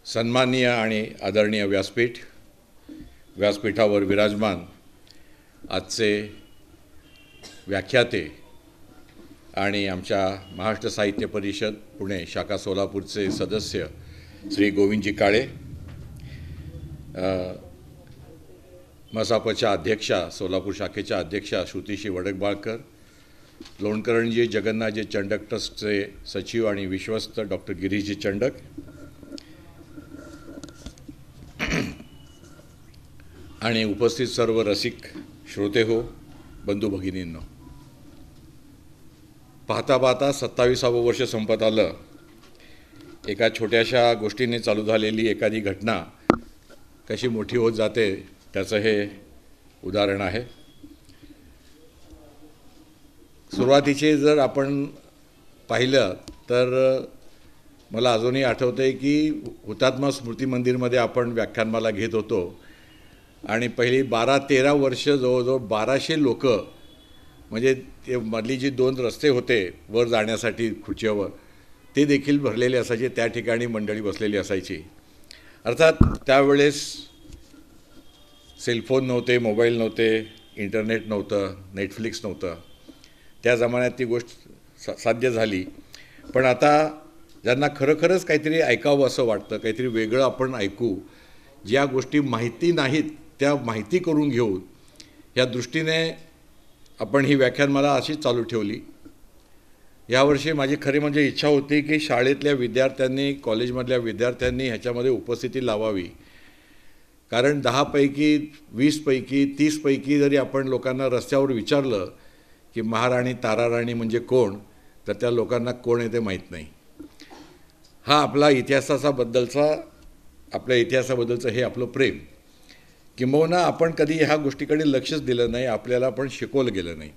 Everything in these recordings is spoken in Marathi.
सन्माननीय आणि आदरणीय व्यासपीठावर विराजमान आजचे व्याख्याते आणि आमच्या महाराष्ट्र साहित्य परिषद पुणे शाखा सोलापूरचे सदस्य श्री गोविंदजी काळे, मसापच्या अध्यक्षा सोलापूर शाखेच्या अध्यक्षा श्रुतीशी वडकबाळकर, लोणकरणजी जगन्नाथजी चंडक ट्रस्टचे सचिव आणि विश्वस्त डॉक्टर गिरीशजी चंडक, आणि उपस्थित सर्व रसिक श्रोते हो, बंधू भगिनींनो, पाहता पाहता 27वं वर्ष संपत आलं. एका छोट्याशा गोष्टीने चालू झालेली एखादी घटना कशी मोठी होत जाते त्याचं हे उदाहरण आहे. सुरुवातीचे जर आपण पाहिलं तर मला अजूनही आठवतंय की हुतात्मा स्मृती मंदिरमध्ये आपण व्याख्यानमाला घेत होतो आणि पहिली 12-13 वर्ष जवळजवळ 1200 लोक, म्हणजे ते मधली जी 2 रस्ते होते वर जाण्यासाठी खुर्चीवर, ते देखील भरलेले असायचे. त्या ठिकाणी मंडळी बसलेली असायची. अर्थात त्यावेळेस सेलफोन नव्हते, मोबाईल नव्हते, इंटरनेट नव्हतं, नेटफ्लिक्स नव्हतं. त्या जमान्यात ती गोष्ट साध्य झाली. पण आता ज्यांना खरोखरच काहीतरी ऐकावं असं वाटतं, काहीतरी वेगळं आपण ऐकू, ज्या गोष्टी माहिती नाहीत त्या माहिती करून घेऊ, या दृष्टीने आपण ही व्याख्यानमाला अशीच चालू ठेवली. यावर्षी माझी खरी म्हणजे इच्छा होती की शाळेतल्या विद्यार्थ्यांनी, कॉलेजमधल्या विद्यार्थ्यांनी ह्याच्यामध्ये उपस्थिती लावावी. कारण 10 पैकी 20 पैकी 30 पैकी जरी आपण लोकांना रस्त्यावर विचारलं की महाराणी ताराराणी म्हणजे कोण, तर त्या लोकांना कोण आहे ते माहीत नाही. हा आपला आपल्या इतिहासाबद्दलचं हे आपलं प्रेम, किंबहुना आपण कधी ह्या गोष्टीकडे लक्षच दिलं नाही, आपल्याला पण शिकवलं गेलं नाही.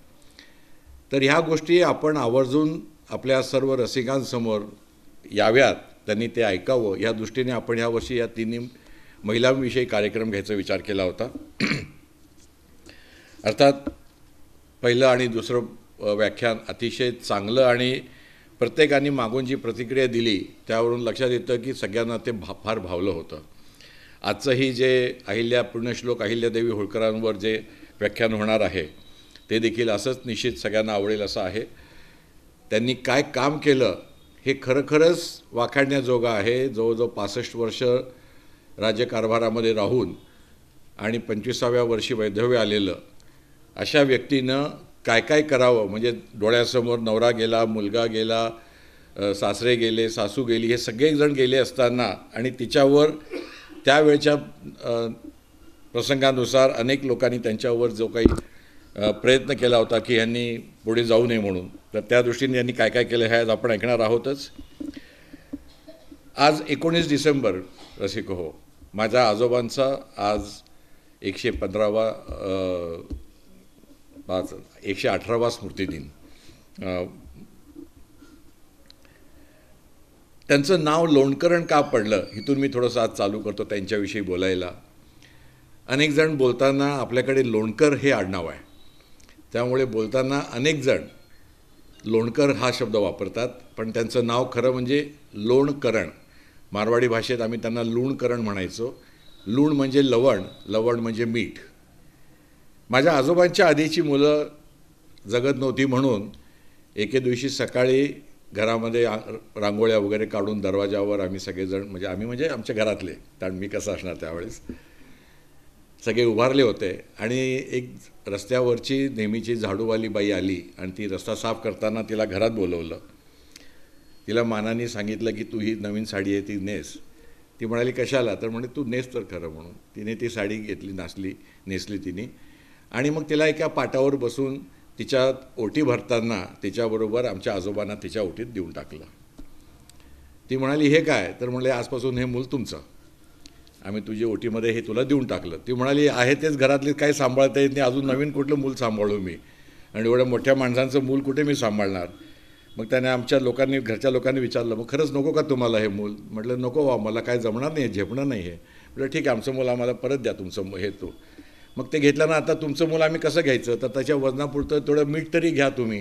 तर ह्या गोष्टी आपण आवर्जून आपल्या सर्व रसिकांसमोर याव्यात, त्यांनी ते ऐकावं, या दृष्टीने आपण ह्यावर्षी या 3 महिलांविषयी कार्यक्रम घ्यायचा विचार केला होता. अर्थात पहिलं आणि दुसरं व्याख्यान अतिशय चांगलं आणि प्रत्येकाने मागून जी प्रतिक्रिया दिली त्यावरून लक्षात येतं की सगळ्यांना ते फार भावलं होतं. आजचंही जे पुण्यश्लोक अहिल्यादेवी होळकरांवर जे व्याख्यान होणार आहे ते देखील असंच निश्चित सगळ्यांना आवडेल असं आहे. त्यांनी काय काम केलं हे खरोखरच वाखाणण्याजोगं आहे. जवळजवळ 65 वर्ष राज्यकारभारामध्ये राहून आणि 25व्या वर्षी वैधव्य आलेलं अशा व्यक्तीनं काय काय करावं, म्हणजे डोळ्यासमोर नवरा गेला, मुलगा गेला, सासरे गेले, सासू गेली, हे सगळेजण गेले असताना आणि तिच्यावर त्यावेळच्या प्रसंगानुसार अनेक लोकांनी त्यांच्यावर जो काही प्रयत्न केला होता की यांनी पुढे जाऊ नये म्हणून, तर त्या दृष्टीने यांनी काय काय केलं हे आज आपण ऐकणार आहोतच. आज 19 डिसेंबर रसिक हो, माझ्या आजोबांचा आज 118वा स्मृतिदिन. त्यांचं नाव लोणकरण का पडलं इथून मी थोडंसं आज चालू करतो त्यांच्याविषयी बोलायला. अनेक जण बोलताना आपल्याकडे लोणकर हे आडनाव आहे, त्यामुळे बोलताना अनेक जण लोणकर हा शब्द वापरतात, पण त्यांचं नाव खरं म्हणजे लोणकरण. मारवाडी भाषेत आम्ही त्यांना लूणकरण म्हणायचो. लूण म्हणजे लवण, लवण म्हणजे मीठ. माझ्या आजोबांच्या आधीची मुलं जगत नव्हती म्हणून एके दिवशी सकाळी घरामध्ये रांगोळ्या वगैरे काढून दरवाजावर आम्ही सगळेजण, म्हणजे आमच्या घरातले, कारण मी कसं असणार त्यावेळेस, सगळे उभारले होते. आणि एक रस्त्यावरची नेहमीची झाडूवाली बाई आली आणि ती रस्ता साफ करताना तिला घरात बोलवलं. तिला मानाने सांगितलं की तू ही नवीन साडी आहे ती नेस. ती म्हणाली कशाला, तर म्हणे तू नेस तर खरं म्हणून. तिने ती साडी घेतली, नेसली तिने. आणि मग तिला एका पाटावर बसून तिच्या ओटी भरताना तिच्याबरोबर आमच्या आजोबांना तिच्या ओटीत देऊन टाकलं. ती म्हणाली हे काय, तर म्हणले आजपासून हे मूल तुमचं, आम्ही तुझ्या ओटीमध्ये हे तुला देऊन टाकलं. ती म्हणाली आहे तेच घरातले काही सांभाळता येत नाही, अजून नवीन कुठलं मूल सांभाळू मी, आणि एवढ्या मोठ्या माणसांचं मूल कुठे मी सांभाळणार. मग त्याने आमच्या लोकांनी, घरच्या लोकांनी विचारलं मग खरंच नको का तुम्हाला हे मूल. म्हटलं नको वा, मला काय जमणार नाही, झेपणार नाही हे. म्हटलं ठीक आहे, आमचं मूल आम्हाला परत द्या, तुमचं हे तो. मग ते घेतल्यानं आता तुमचं मूल आम्ही कसं घ्यायचं, तर त्याच्या वजनापुरतं थोडं मीठ तरी घ्या तुम्ही,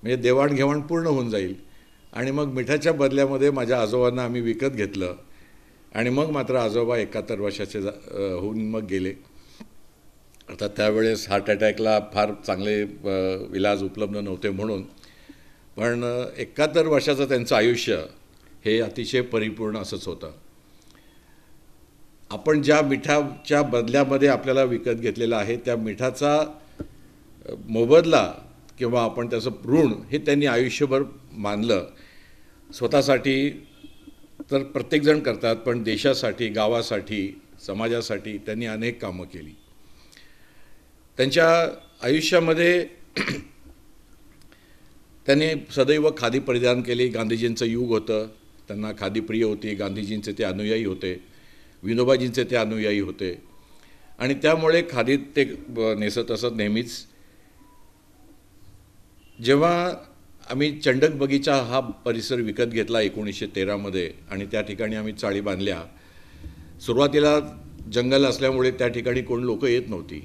म्हणजे देवाणघेवाण पूर्ण होऊन जाईल. आणि मग मिठाच्या बदल्यामध्ये माझ्या आजोबांना आम्ही विकत घेतलं. आणि मग मात्र आजोबा 71 वर्षाचे होऊन मग गेले. अर्थात त्यावेळेस हार्ट अटॅकला फार चांगले इलाज उपलब्ध नव्हते म्हणून, पण 71 वर्षाचं त्यांचं आयुष्य हे अतिशय परिपूर्ण असंच होतं. आपण ज्या मिठाच्या बदल्यामध्ये आपल्याला विकत घेतलेला आहे त्या मिठाचा मोबदला किंवा आपण त्याचं ऋण हे त्यांनी आयुष्यभर मानलं. स्वतःसाठी तर प्रत्येकजण करतात, पण देशासाठी, गावासाठी, समाजासाठी त्यांनी अनेक कामं केली. त्यांच्या आयुष्यामध्ये त्यांनी सदैव खादी परिधान केली. गांधीजींचं युग होतं, त्यांना खादी प्रिय होती. गांधीजींचे ते अनुयायी होते, विनोबाजींचे ते अनुयायी होते, आणि त्यामुळे खादीत ते नेसत असत नेहमीच. जेव्हा आम्ही चंडक बगीचा हा परिसर विकत घेतला 1913 आणि त्या ठिकाणी आम्ही चाळी बांधल्या. सुरुवातीला जंगल असल्यामुळे त्या ठिकाणी कोण लोक येत नव्हती.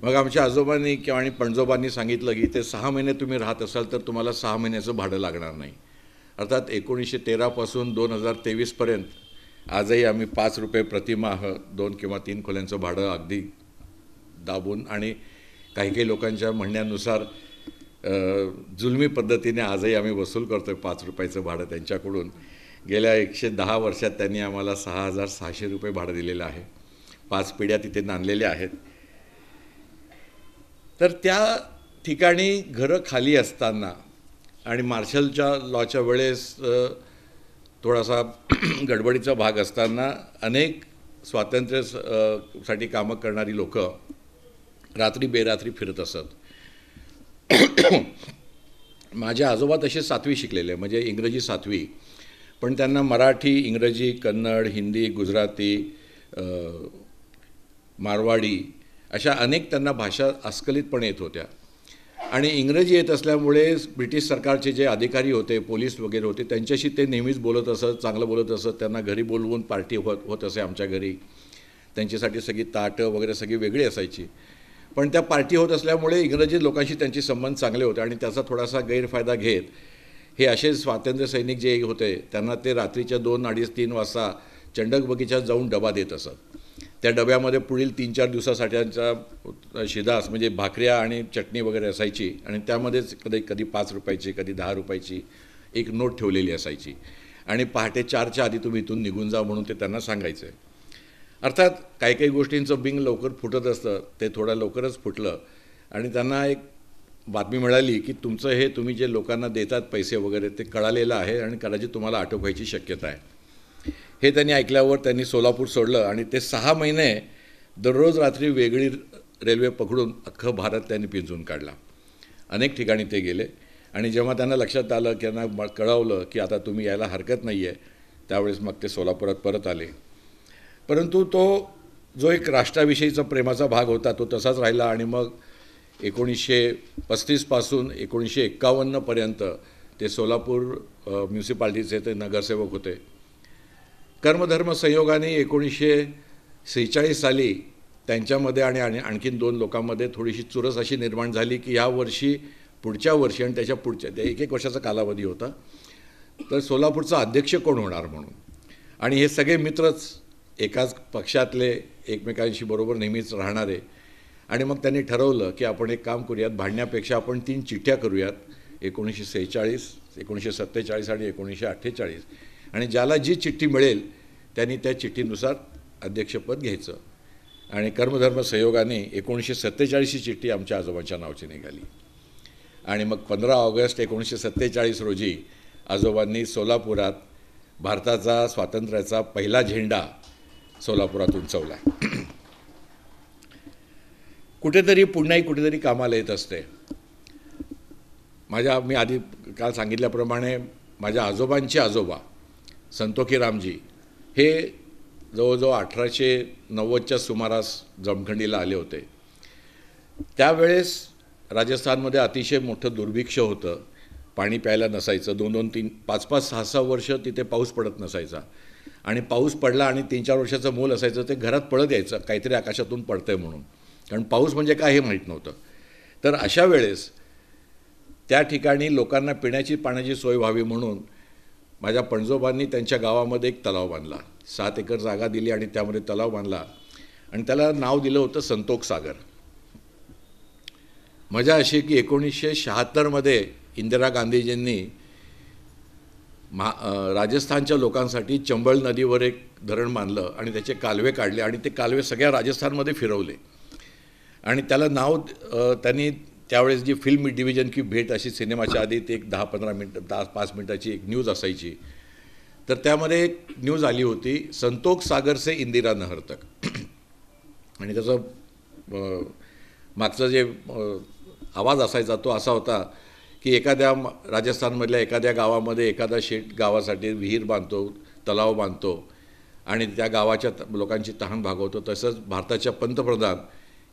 मग आमच्या आजोबांनी आणि पणजोबांनी सांगितलं की ते 6 महिने तुम्ही राहत असाल तर तुम्हाला 6 महिन्याचं भाडं लागणार नाही. अर्थात 1913 पासून 2023पर्यंत आजही आम्ही 5 रुपये प्रतिमाह 2 किंवा 3 खोल्यांचं भाडं अगदी दाबून, आणि काही लोकांच्या म्हणण्यानुसार जुलमी पद्धतीने आजही आम्ही वसूल करतो आहे 5 रुपयाचं भाडं त्यांच्याकडून. गेल्या 110 वर्षात त्यांनी आम्हाला 6,600 रुपये भाडं दिलेलं आहे. 5 पिढ्या तिथे नांदलेल्या आहेत. तर त्या ठिकाणी घरं खाली असताना आणि मार्शलच्या लॉच्या वेळेस थोडासा गडबडीचा भाग असताना अनेक स्वातंत्र्यासाठी कामं करणारी लोकं रात्री बेरात्री फिरत असत. माझे आजोबा तसे 7वी शिकलेले, म्हणजे इंग्रजी 7वी, पण त्यांना मराठी, इंग्रजी, कन्नड, हिंदी, गुजराती, मारवाडी अशा अनेक त्यांना भाषा अस्खलितपणे येत होत्या. आणि इंग्रजी येत असल्यामुळे ब्रिटिश सरकारचे जे अधिकारी होते, पोलीस वगैरे होते, त्यांच्याशी ते नेहमीच बोलत असत, चांगलं बोलत असत. त्यांना घरी बोलवून पार्टी होत असे आमच्या घरी. त्यांच्यासाठी सगळी ताटं वगैरे सगळी वेगळी असायची. पण त्या पार्टी होत असल्यामुळे इंग्रजी लोकांशी त्यांचे संबंध चांगले होते, आणि त्याचा थोडासा गैरफायदा घेत हे असे स्वातंत्र्य सैनिक जे होते त्यांना ते रात्रीच्या 2, 2:30, 3 वाजता चंडक बगीचात जाऊन डबा देत असत. त्या डब्यामध्ये पुढील 3-4 दिवसासाठीचा शिदास म्हणजे भाकऱ्या आणि चटणी वगैरे असायची, आणि त्यामध्येच कधी 5 रुपयाची, कधी 10 रुपयाची एक नोट ठेवलेली असायची. आणि पहाटे 4च्या आधी तुम्ही इथून निघून जा म्हणून ते त्यांना सांगायचे. अर्थात काही गोष्टींचं बिंग लवकर फुटत असतं, ते थोडं लवकरच फुटलं. आणि त्यांना एक बातमी मिळाली की तुमचं हे तुम्ही जे लोकांना देतात पैसे वगैरे ते कळालेलं आहे आणि कदाचित तुम्हाला अटक व्हायची शक्यता आहे. हे त्यांनी ऐकल्यावर त्यांनी सोलापूर सोडलं, आणि ते 6 महिने दररोज रात्री वेगळी रेल्वे पकडून अख्खं भारत त्यांनी पिंजून काढला. अनेक ठिकाणी ते गेले, आणि जेव्हा त्यांना लक्षात आलं की त्यांना कळवलं की आता तुम्ही यायला हरकत नाही आहे, त्यावेळेस मग ते सोलापुरात परत आले. परंतु तो जो एक राष्ट्राविषयीचा प्रेमाचा भाग होता तो तसाच राहिला. आणि मग 1935 पासून 1951पर्यंत ते सोलापूर म्युन्सिपाल्टीचे ते नगरसेवक होते. कर्मधर्म संयोगाने 1946 साली त्यांच्यामध्ये आणि आणखीन 2 लोकांमध्ये थोडीशी चुरस अशी निर्माण झाली की ह्या वर्षी, पुढच्या वर्षी आणि त्याच्या पुढच्या, ते 1-1 वर्षाचा कालावधी होता, तर सोलापूरचा अध्यक्ष कोण होणार म्हणून. आणि हे सगळे मित्रच एकाच पक्षातले एकमेकांशी बरोबर नेहमीच राहणारे. आणि मग त्यांनी ठरवलं की आपण एक काम करूयात, भांडण्यापेक्षा आपण 3 चिठ्ठ्या करूयात, 1946, 1947 आणि 1948. आणि ज्याला जी चिठ्ठी मिळेल त्यांनी त्या चिठ्ठीनुसार अध्यक्षपद घ्यायचं. आणि कर्मधर्म संयोगाने 1947ची चिठ्ठी आमच्या आजोबांच्या नावाची निघाली. आणि मग 15 ऑगस्ट 1947 रोजी आजोबांनी सोलापुरात भारताचा स्वातंत्र्याचा पहिला झेंडा सोलापुरात उंचवला. कुठेतरी पुण्याही कुठेतरी कामाला येत असते. मी आधी काल सांगितल्याप्रमाणे माझ्या आजोबांचे आजोबा संतोखीरामजी हे जवळजवळ 1890च्या सुमारास जमखंडीला आले होते. त्यावेळेस राजस्थानमध्ये अतिशय मोठं दुर्भिक्ष होतं. पाणी प्यायला नसायचं. 2-2, 3, 5-5, 6-6 वर्ष तिथे पाऊस पडत नसायचा. आणि पाऊस पडला आणि 3-4 वर्षाचं मूल असायचं ते घरात पळत यायचं काहीतरी आकाशातून पडतंय म्हणून, कारण पाऊस म्हणजे काय हे माहीत नव्हतं. तर अशा वेळेस त्या ठिकाणी लोकांना पिण्याची पाण्याची सोय व्हावी म्हणून माझ्या पणजोबांनी त्यांच्या गावामध्ये एक तलाव बांधला. 7 एकर जागा दिली आणि त्यामध्ये तलाव बांधला आणि त्याला नाव दिलं होतं संतोख सागर. मजा अशी की 1976मध्ये इंदिरा गांधीजींनी राजस्थानच्या लोकांसाठी चंबळ नदीवर एक धरण बांधलं आणि त्याचे कालवे काढले आणि ते कालवे सगळ्या राजस्थानमध्ये फिरवले. आणि त्याला नाव त्यांनी त्यावेळेस जी फिल्म डिव्हिजन की भेट अशी सिनेमाच्या आधी ते एक 10-15 मिनटं 10-5 मिनटाची एक न्यूज असायची. तर त्यामध्ये एक न्यूज आली होती, संतोख सागर से इंदिरा नहर तक. आणि त्याचं मागचं जे आवाज असायचा तो असा होता की एखाद्या राजस्थानमधल्या एखाद्या गावामध्ये एखादा शेठ गावासाठी विहीर बांधतो, तलाव बांधतो आणि त्या गावाच्या लोकांची तहान भागवतो. तसंच भारताच्या पंतप्रधान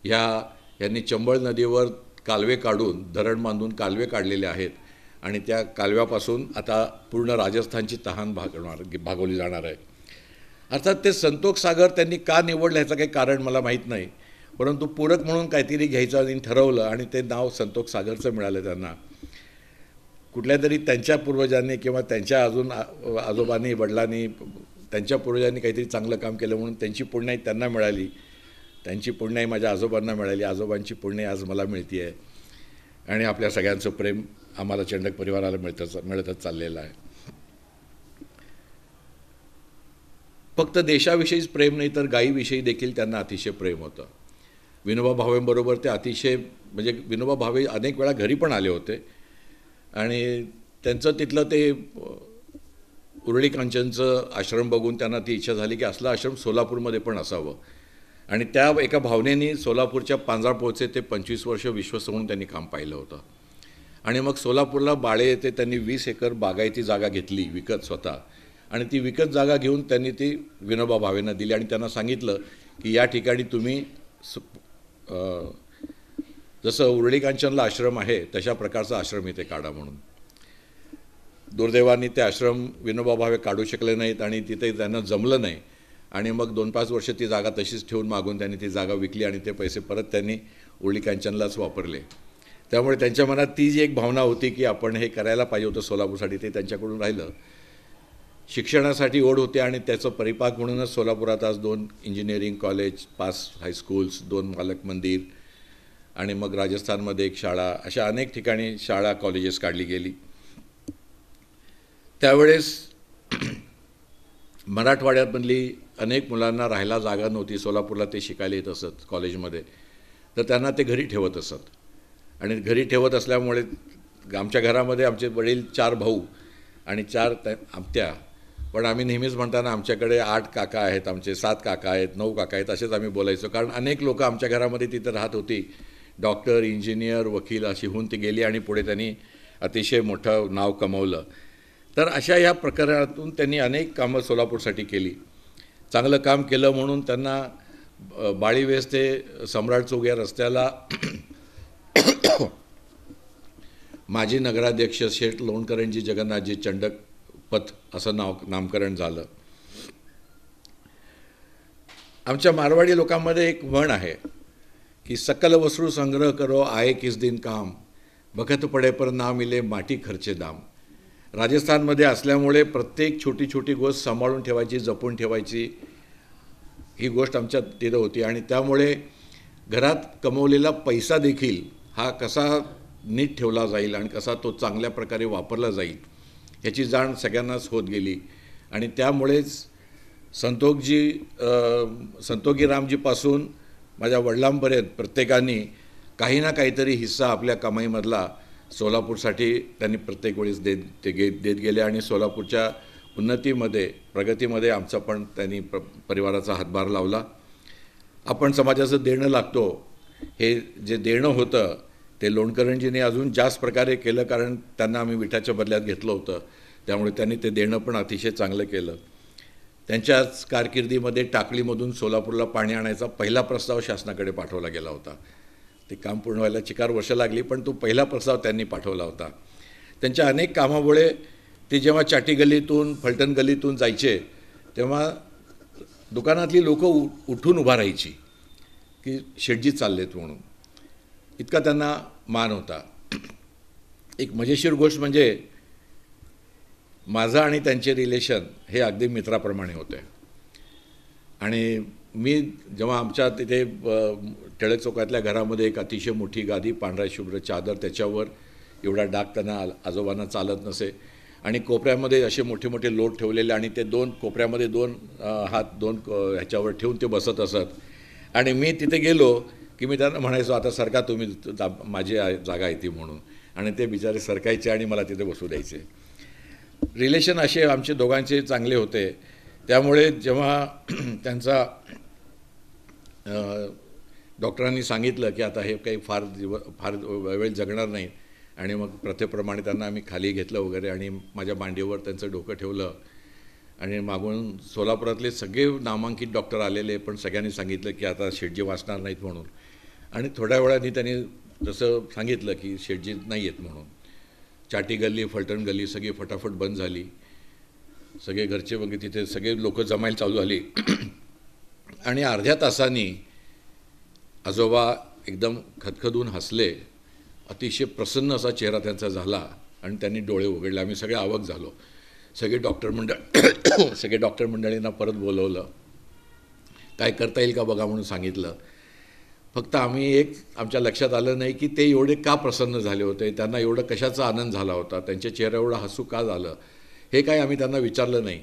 यांनी चंबळ नदीवर कालवे काढून धरण बांधून कालवे काढलेले आहेत आणि त्या कालव्यापासून आता पूर्ण राजस्थानची तहान भागवली जाणार आहे. अर्थात ते संतोख सागर त्यांनी का निवडलं ह्याचं काही कारण मला माहीत नाही, परंतु पूरक म्हणून काहीतरी घ्यायचं आणि ठरवलं आणि ते नाव संतोख सागरचं मिळालं त्यांना. कुठल्या तरी त्यांच्या पूर्वजांनी किंवा त्यांच्या अजून आजोबांनी वडिलांनी त्यांच्या पूर्वजांनी काहीतरी चांगलं काम केलं म्हणून त्यांची पुण्याई त्यांना मिळाली, त्यांची पुण्याई माझ्या आजोबांना मिळाली, आजोबांची पुण्याई आज मला मिळते आहे. आणि आपल्या सगळ्यांचं प्रेम आम्हाला चंडक परिवाराला मिळतच चाललेलं आहे. फक्त देशाविषयीच प्रेम नाही तर गायीविषयी देखील त्यांना अतिशय प्रेम होतं. विनोबा भावेंबरोबर ते अतिशय म्हणजे विनोबा भावे अनेक वेळा घरी पण आले होते आणि त्यांचं तिथलं ते उरळी कांचनचं आश्रम बघून त्यांना ती इच्छा झाली की असला आश्रम सोलापूरमध्ये पण असावं. आणि त्या एका भावनेने सोलापूरच्या पांजाळपोळचे ते 25 वर्ष विश्वस्त म्हणून त्यांनी काम पाहिलं होतं. आणि मग सोलापूरला बाळे येथे त्यांनी 20 एकर बागायती जागा घेतली विकत स्वतः. आणि ती विकत जागा घेऊन त्यांनी ती विनोबा भावेंना दिली आणि त्यांना सांगितलं की या ठिकाणी तुम्ही जसं उरळी कांचनला आश्रम आहे तशा प्रकारचा आश्रम इथे काढा म्हणून. दुर्दैवाने ते आश्रम विनोबा भावे काढू शकले नाहीत आणि तिथे त्यांना जमलं नाही. आणि मग 2-5 वर्ष ती जागा तशीच ठेवून मागून त्यांनी ती जागा विकली आणि ते पैसे परत त्यांनी उरळी कांचनलाच वापरले. त्यामुळे त्यांच्या मनात ती जी एक भावना होती की आपण हे करायला पाहिजे होतं सोलापूरसाठी, ते त्यांच्याकडून राहिलं. शिक्षणासाठी ओढ होते आणि त्याचं परिपाक म्हणूनच सोलापुरात आज 2 इंजिनिअरिंग कॉलेज, 5 हायस्कूल्स, 2 बालक मंदिर आणि मग राजस्थानमध्ये एक शाळा, अशा अनेक ठिकाणी शाळा कॉलेजेस काढली गेली. त्यावेळेस मराठवाड्यामधली अनेक मुलांना राहायला जागा नव्हती. सोलापूरला ते शिकायला येत असत कॉलेजमध्ये, तर त्यांना ते घरी ठेवत असत. आणि घरी ठेवत असल्यामुळे आमच्या घरामध्ये आमचे वडील 4 भाऊ आणि 4 आत्या. पण आम्ही नेहमीच म्हणताना आमच्याकडे 8 काका आहेत, आमचे 7 काका आहेत, 9 काका आहेत असेच आम्ही बोलायचो. कारण अनेक लोकं आमच्या घरामध्ये तिथं राहत होती. डॉक्टर, इंजिनियर, वकील अशी होऊन ती गेली आणि पुढे त्यांनी अतिशय मोठं नाव कमवलं. तर अशा ह्या प्रकारातून त्यांनी अनेक कामं सोलापूरसाठी केली. चांगलं काम केलं म्हणून त्यांना बाळीवेस ते सम्राट चौक या रस्त्याला माजी नगराध्यक्ष शेठ लोणकरणजी जगन्नाथजी चंडक पथ असं नामकरण झालं. आमच्या मारवाडी लोकांमध्ये एक म्हण आहे की सकल वस्तू संग्रह करो आए किस दिन काम, बखत पडे पर ना मिले माटी खर्चे दाम. राजस्थानमध्ये असल्यामुळे प्रत्येक छोटी छोटी गोष्ट सांभाळून ठेवायची, जपून ठेवायची ही गोष्ट आमच्या तिथं होती आणि त्यामुळे घरात कमवलेला पैसा देखील हा कसा नीट ठेवला जाईल आणि कसा तो चांगल्या प्रकारे वापरला जाईल याची जाण सगळ्यांनाच होत गेली आणि त्यामुळेच संतोखी रामजीपासून माझ्या वडिलांपर्यंत प्रत्येकाने काही ना काहीतरी हिस्सा आपल्या कमाईमधला सोलापूरसाठी त्यांनी प्रत्येक वेळेस देत गेले आणि सोलापूरच्या उन्नतीमध्ये प्रगतीमध्ये आमचा पण त्यांनी परिवाराचा हातभार लावला. आपण समाजाचं देणं लागतो हे जे देणं होतं ते लोणकरंजींनी अजून जास्त प्रकारे केलं, कारण त्यांना आम्ही विठाच्या बदल्यात घेतलं होतं, त्यामुळे त्यांनी ते देणं पण अतिशय चांगलं केलं. त्यांच्याच कारकिर्दीमध्ये टाकळीमधून सोलापूरला पाणी आणायचा पहिला प्रस्ताव शासनाकडे पाठवला गेला होता. ते काम पूर्ण व्हायला 4 वर्ष लागली, पण तो पहिला प्रस्ताव त्यांनी पाठवला होता. त्यांच्या अनेक कामामुळे ते जेव्हा चाटी गल्लीतून फलटण गल्लीतून जायचे तेव्हा दुकानातली लोक उठून उभा राहायची की शेटजी चाललेत म्हणून, इतका त्यांना मान होता. एक मजेशीर गोष्ट म्हणजे माझं आणि त्यांचे रिलेशन हे अगदी मित्राप्रमाणे होते आणि मी जेव्हा आमच्या तिथे टिळक चौकातल्या घरामध्ये एक अतिशय मोठी गादी, पांढरा शुभ्र चादर, त्याच्यावर एवढा डाग त्यांना आजोबांना चालत नसे आणि कोपऱ्यामध्ये असे मोठे मोठे लोट ठेवलेले आणि ते 2 कोपऱ्यामध्ये 2 हात 2 ह्याच्यावर ठेवून ते बसत असत आणि मी तिथे गेलो की मी त्यांना म्हणायचो आता सरका तुम्ही, माझी जागा आहे ती म्हणून, आणि ते बिचारे सरकायचे आणि मला तिथे बसू द्यायचे. रिलेशन असे आमचे दोघांचे चांगले होते. त्यामुळे जेव्हा त्यांचा डॉक्टरांनी सांगितलं की आता हे काही फार वेळ जगणार नाही आणि मग प्रथेप्रमाणे त्यांना आम्ही खाली घेतलं वगैरे आणि माझ्या मांडीवर त्यांचं डोकं ठेवलं आणि मागून सोलापुरातले सगळे नामांकित डॉक्टर आलेले, पण सगळ्यांनी सांगितलं की आता शेटजी वाचणार नाहीत म्हणून. आणि थोड्या वेळाने त्यांनी तसं सांगितलं की शेटजी नाही आहेत म्हणून. चाटी गल्ली, फलटण गल्ली सगळी फटाफट बंद झाली. सगळे घरचे वगैरे तिथे सगळे लोक जमायला चालू झाली आणि अर्ध्या तासांनी आजोबा एकदम खदखदून हसले. अतिशय प्रसन्न असा चेहरा त्यांचा झाला आणि त्यांनी डोळे उघडले. आम्ही सगळे अवाक झालो. सगळे डॉक्टर मंडळींना परत बोलवलं, काय करता येईल का बघा म्हणून सांगितलं. फक्त आमच्या लक्षात आलं नाही की ते एवढे का प्रसन्न झाले होते, त्यांना एवढं कशाचा आनंद झाला होता, त्यांच्या चेहऱ्यावर एवढं हसू का झालं हे काय आम्ही त्यांना विचारलं नाही.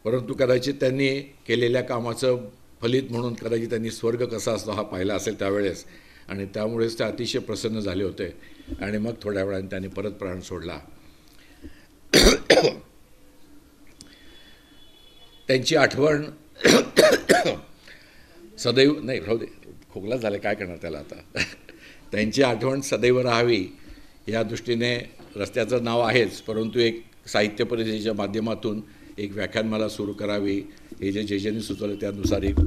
परंतु कदाचित त्यांनी केलेल्या कामाचं फलित म्हणून कदाचित त्यांनी स्वर्ग कसा असतो हा पाहिला असेल त्यावेळेस आणि त्यामुळेच ते अतिशय प्रसन्न झाले होते आणि मग थोड्या वेळाने त्यांनी परत प्राण सोडला. त्यांची आठवण सदैव नाही राहू दे, खोकला झाले काय करणार त्याला आता. त्यांची आठवण सदैव राहावी या दृष्टीने रस्त्याचं नाव आहेच, परंतु एक साहित्य परिषदेच्या माध्यमातून एक व्याख्यानमाला सुरू करावी हे जे सुचवलं त्यानुसार एक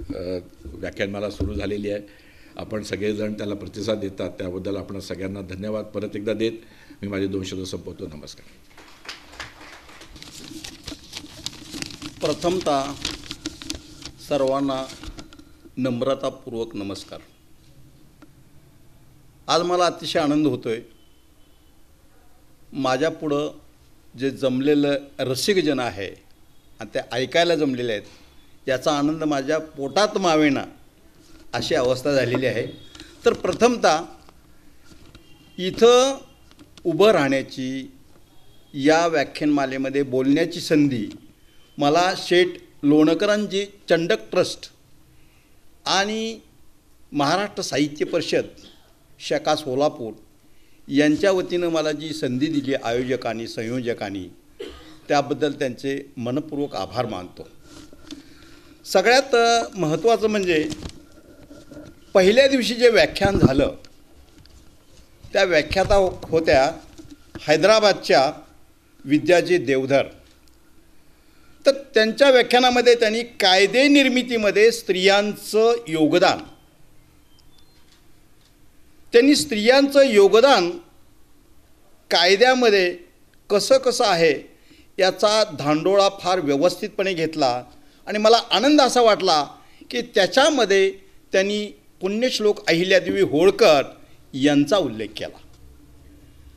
व्याख्यानमाला सुरू झालेली आहे. आपण सगळेजण त्याला प्रतिसाद देतात त्याबद्दल आपण सगळ्यांना धन्यवाद परत एकदा देत मी माझे 2 शब्द संपवतो. नमस्कार. प्रथमतः सर्वांना नम्रतापूर्वक नमस्कार. आज मला अतिशय आनंद होतोय. माझ्या पुढं जे जमलेलं रसिकजन आहे आणि ते ऐकायला जमलेले आहेत याचा आनंद माझ्या पोटात मावेना अशी अवस्था झालेली आहे. तर प्रथमतः इथं उभं राहण्याची, या व्याख्यानमालेमध्ये बोलण्याची संधी मला शेठ लोणकरांजी चंडक ट्रस्ट आणि महाराष्ट्र साहित्य परिषद शाखा सोलापूर यांच्या वतीनं मला जी संधी दिली आयोजकांनी संयोजकांनी, त्याबद्दल त्यांचे मनपूर्वक आभार मानतो. सगळ्यात महत्त्वाचं म्हणजे पहिल्या दिवशी जे व्याख्यान झालं त्या व्याख्याता होत्या हैदराबादच्या विद्याजी देवधर. तर त्यांच्या व्याख्यानामध्ये त्यांनी कायदे निर्मितीमध्ये स्त्रियांचं योगदान, त्यांनी स्त्रियांचं योगदान कायद्यामध्ये कसं आहे याचा धांडोळा फार व्यवस्थितपणे घेतला आणि मला आनंद असा वाटला की त्याच्यामध्ये त्यांनी पुण्यश्लोक अहिल्यादेवी होळकर यांचा उल्लेख केला.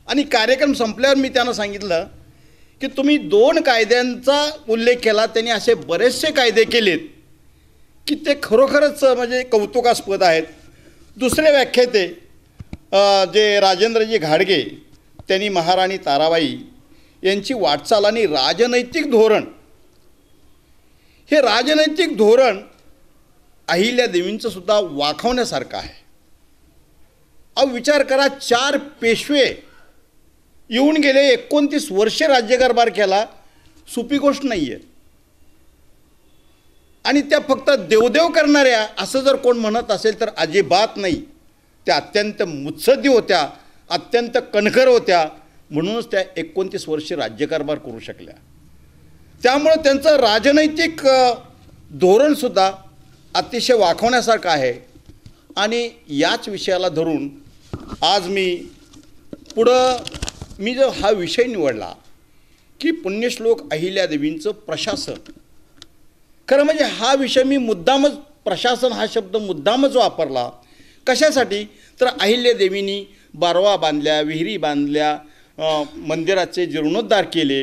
आणि कार्यक्रम संपल्यावर मी त्यांना सांगितलं की तुम्ही 2 कायद्यांचा उल्लेख केला, त्यांनी असे बरेचसे कायदे केलेत की ते खरोखरच म्हणजे कौतुकास्पद आहेत. दुसरे व्याख्याते जे राजेंद्रजी घाडगे, त्यांनी महाराणी ताराबाई यांची वाटचाल आणि राजनैतिक धोरण, हे राजनैतिक धोरण अहिल्यादेवींचं सुद्धा वाखावण्यासारखं आहे. विचार करा, 4 पेशवे येऊन गेले, 29 वर्षे राज्यकारभार केला, सोपी गोष्ट नाही आहे. आणि त्या फक्त देवदेव करणाऱ्या असं जर कोण म्हणत असेल तर अजिबात नाही. त्या अत्यंत मुत्सद्दी होत्या, अत्यंत कणखर होत्या, म्हणूनच त्या 29 वर्षे राज्यकारभार करू शकल्या. त्यामुळं त्यांचं राजनैतिक धोरणसुद्धा अतिशय वाखावण्यासारखं आहे. आणि याच विषयाला धरून आज मी जो हा विषय निवडला की पुण्यश्लोक अहिल्यादेवींचं प्रशासन, खरं म्हणजे हा विषय मी मुद्दामच, प्रशासन हा शब्द मुद्दामच वापरला. कशासाठी? तर अहिल्यादेवींनी बारवा बांधल्या, विहिरी बांधल्या, मंदिराचे जीर्णोद्धार केले,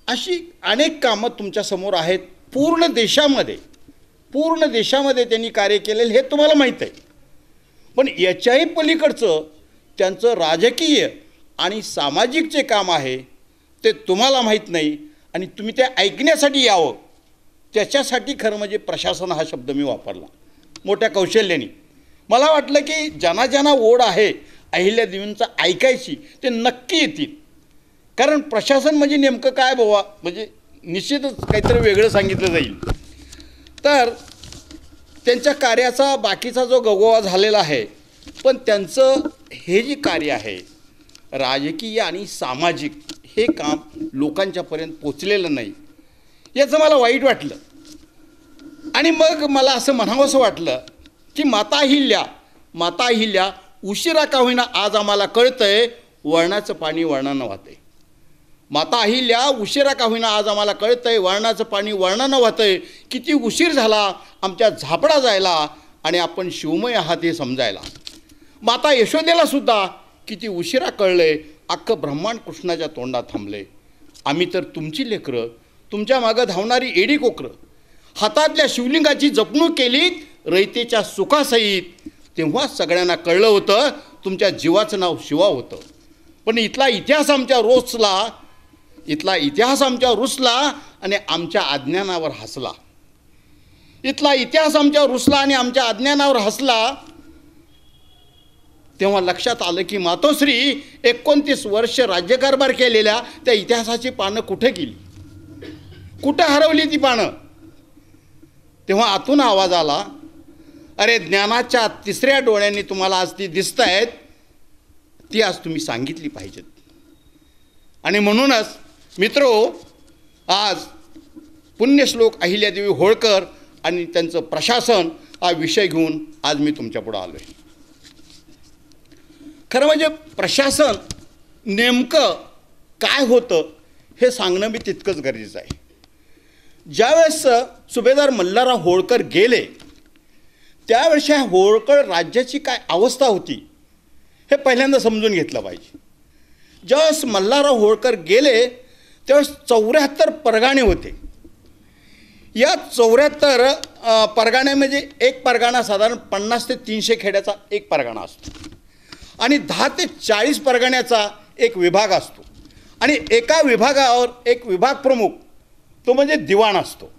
अशी अनेक कामं तुमच्यासमोर आहेत. पूर्ण देशामध्ये त्यांनी कार्य केलेलं हे तुम्हाला माहीत आहे. पण याच्याही पलीकडचं त्यांचं राजकीय आणि सामाजिक जे काम आहे ते तुम्हाला माहीत नाही आणि तुम्ही ते ऐकण्यासाठी यावं, त्याच्यासाठी खरं म्हणजे प्रशासन हा शब्द मी वापरला मोठ्या कौशल्याने. मला वाटलं की ज्यांना ओढ आहे अहिल्यादेवींचं ऐकायची ते नक्की येतील. कारण प्रशासन म्हणजे नेमकं काय बाबा, म्हणजे निश्चितच काहीतरी वेगळं सांगितलं जाईल. तर त्यांच्या कार्याचा बाकीचा जो गवगवा झालेला आहे, पण त्यांचं हे जे कार्य आहे राजकीय आणि सामाजिक, हे काम लोकांच्यापर्यंत पोचलेलं नाही. याचं मला वाईट वाटलं. आणि मग मला असं म्हणावंसं वाटलं की माता अहिल्या उशिरा का होईना आज आम्हाला कळतंय वळणाचं पाणी वळणानं वाहतंय. माता अहिल्या उशिरा का होईना आज आम्हाला कळतंय वळणाचं पाणी वळणानं वाहतंय. किती उशीर झाला आमच्या झापडा जायला आणि आपण शिवमय आहात हे समजायला. माता यशोदेला सुद्धा किती उशिरा कळलंय, अख्खं ब्रह्मांड कृष्णाच्या तोंडात थांबले. आम्ही तर तुमची लेकरं, तुमच्या मागं धावणारी एडी कोकरं, हातातल्या शिवलिंगाची जपणूक केली रयतेच्या सुखासहित. तेव्हा सगळ्यांना कळलं होतं तुमच्या जीवाचं नाव शिवा होतं. पण इथला इतिहास आमच्या रुसला आणि आमच्या अज्ञानावर हसला. आमच्या अज्ञानावर हसला. तेव्हा लक्षात आलं की मातोश्री 29 वर्ष राज्यकारभार केलेल्या त्या इतिहासाची पानं कुठे गेली, कुठं हरवली ती पानं. तेव्हा आतून आवाज आला, अरे ज्ञानाच्या 3ऱ्या डोळ्यांनी तुम्हाला आज ती दिसत आहेत, ती आज तुम्ही सांगितली पाहिजेत. आणि म्हणूनच मित्रो, आज पुण्यश्लोक अहिल्यादेवी होळकर आणि त्यांचं प्रशासन हा विषय घेऊन आज मी तुमच्यापुढं आलो आहे. खरं म्हणजे प्रशासन नेमकं काय होतं हे सांगणं मी तितकंच गरजेचं आहे. ज्यावेळेस सुभेदार मल्हारराव होळकर गेले त्यावेळेस ह्या होळकर राज्याची काय अवस्था होती हे पहिल्यांदा समजून घेतलं पाहिजे. ज्यावेळेस मल्हारराव होळकर गेले त्यावेळेस 74 परगाणे होते. या 74 परगाण्यामध्ये एक परगाणा साधारण 50 ते 300 खेड्याचा एक परगाणा असतो आणि 10 ते 40 परगण्याचा एक विभाग असतो आणि एका विभागावर एक विभाग प्रमुख, तो म्हणजे दिवाण असतो.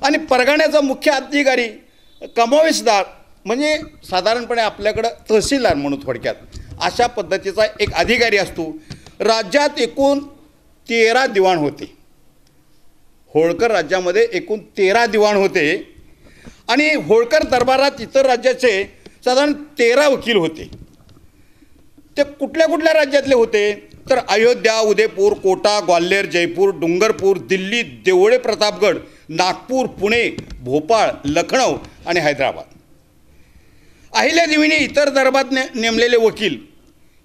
आणि परगण्याचा मुख्य अधिकारी कमावेशदार म्हणजे साधारणपणे आपल्याकडं तहसीलदार म्हणून थोडक्यात अशा पद्धतीचा एक अधिकारी असतो. राज्यात एकूण 13 दिवाण होते. होळकर राज्यामध्ये एकूण 13 दिवाण होते आणि होळकर दरबारात इतर राज्याचे साधारण 13 वकील होते. ते कुठल्या कुठल्या राज्यातले होते तर अयोध्या, उदयपूर, कोटा, ग्वाल्हेर, जयपूर, डुंगरपूर, दिल्ली, देवळे, प्रतापगड, नागपूर, पुणे, भोपाळ, लखनौ आणि हैदराबाद. अहिल्यादेवीने इतर दरबारात नेमलेले वकील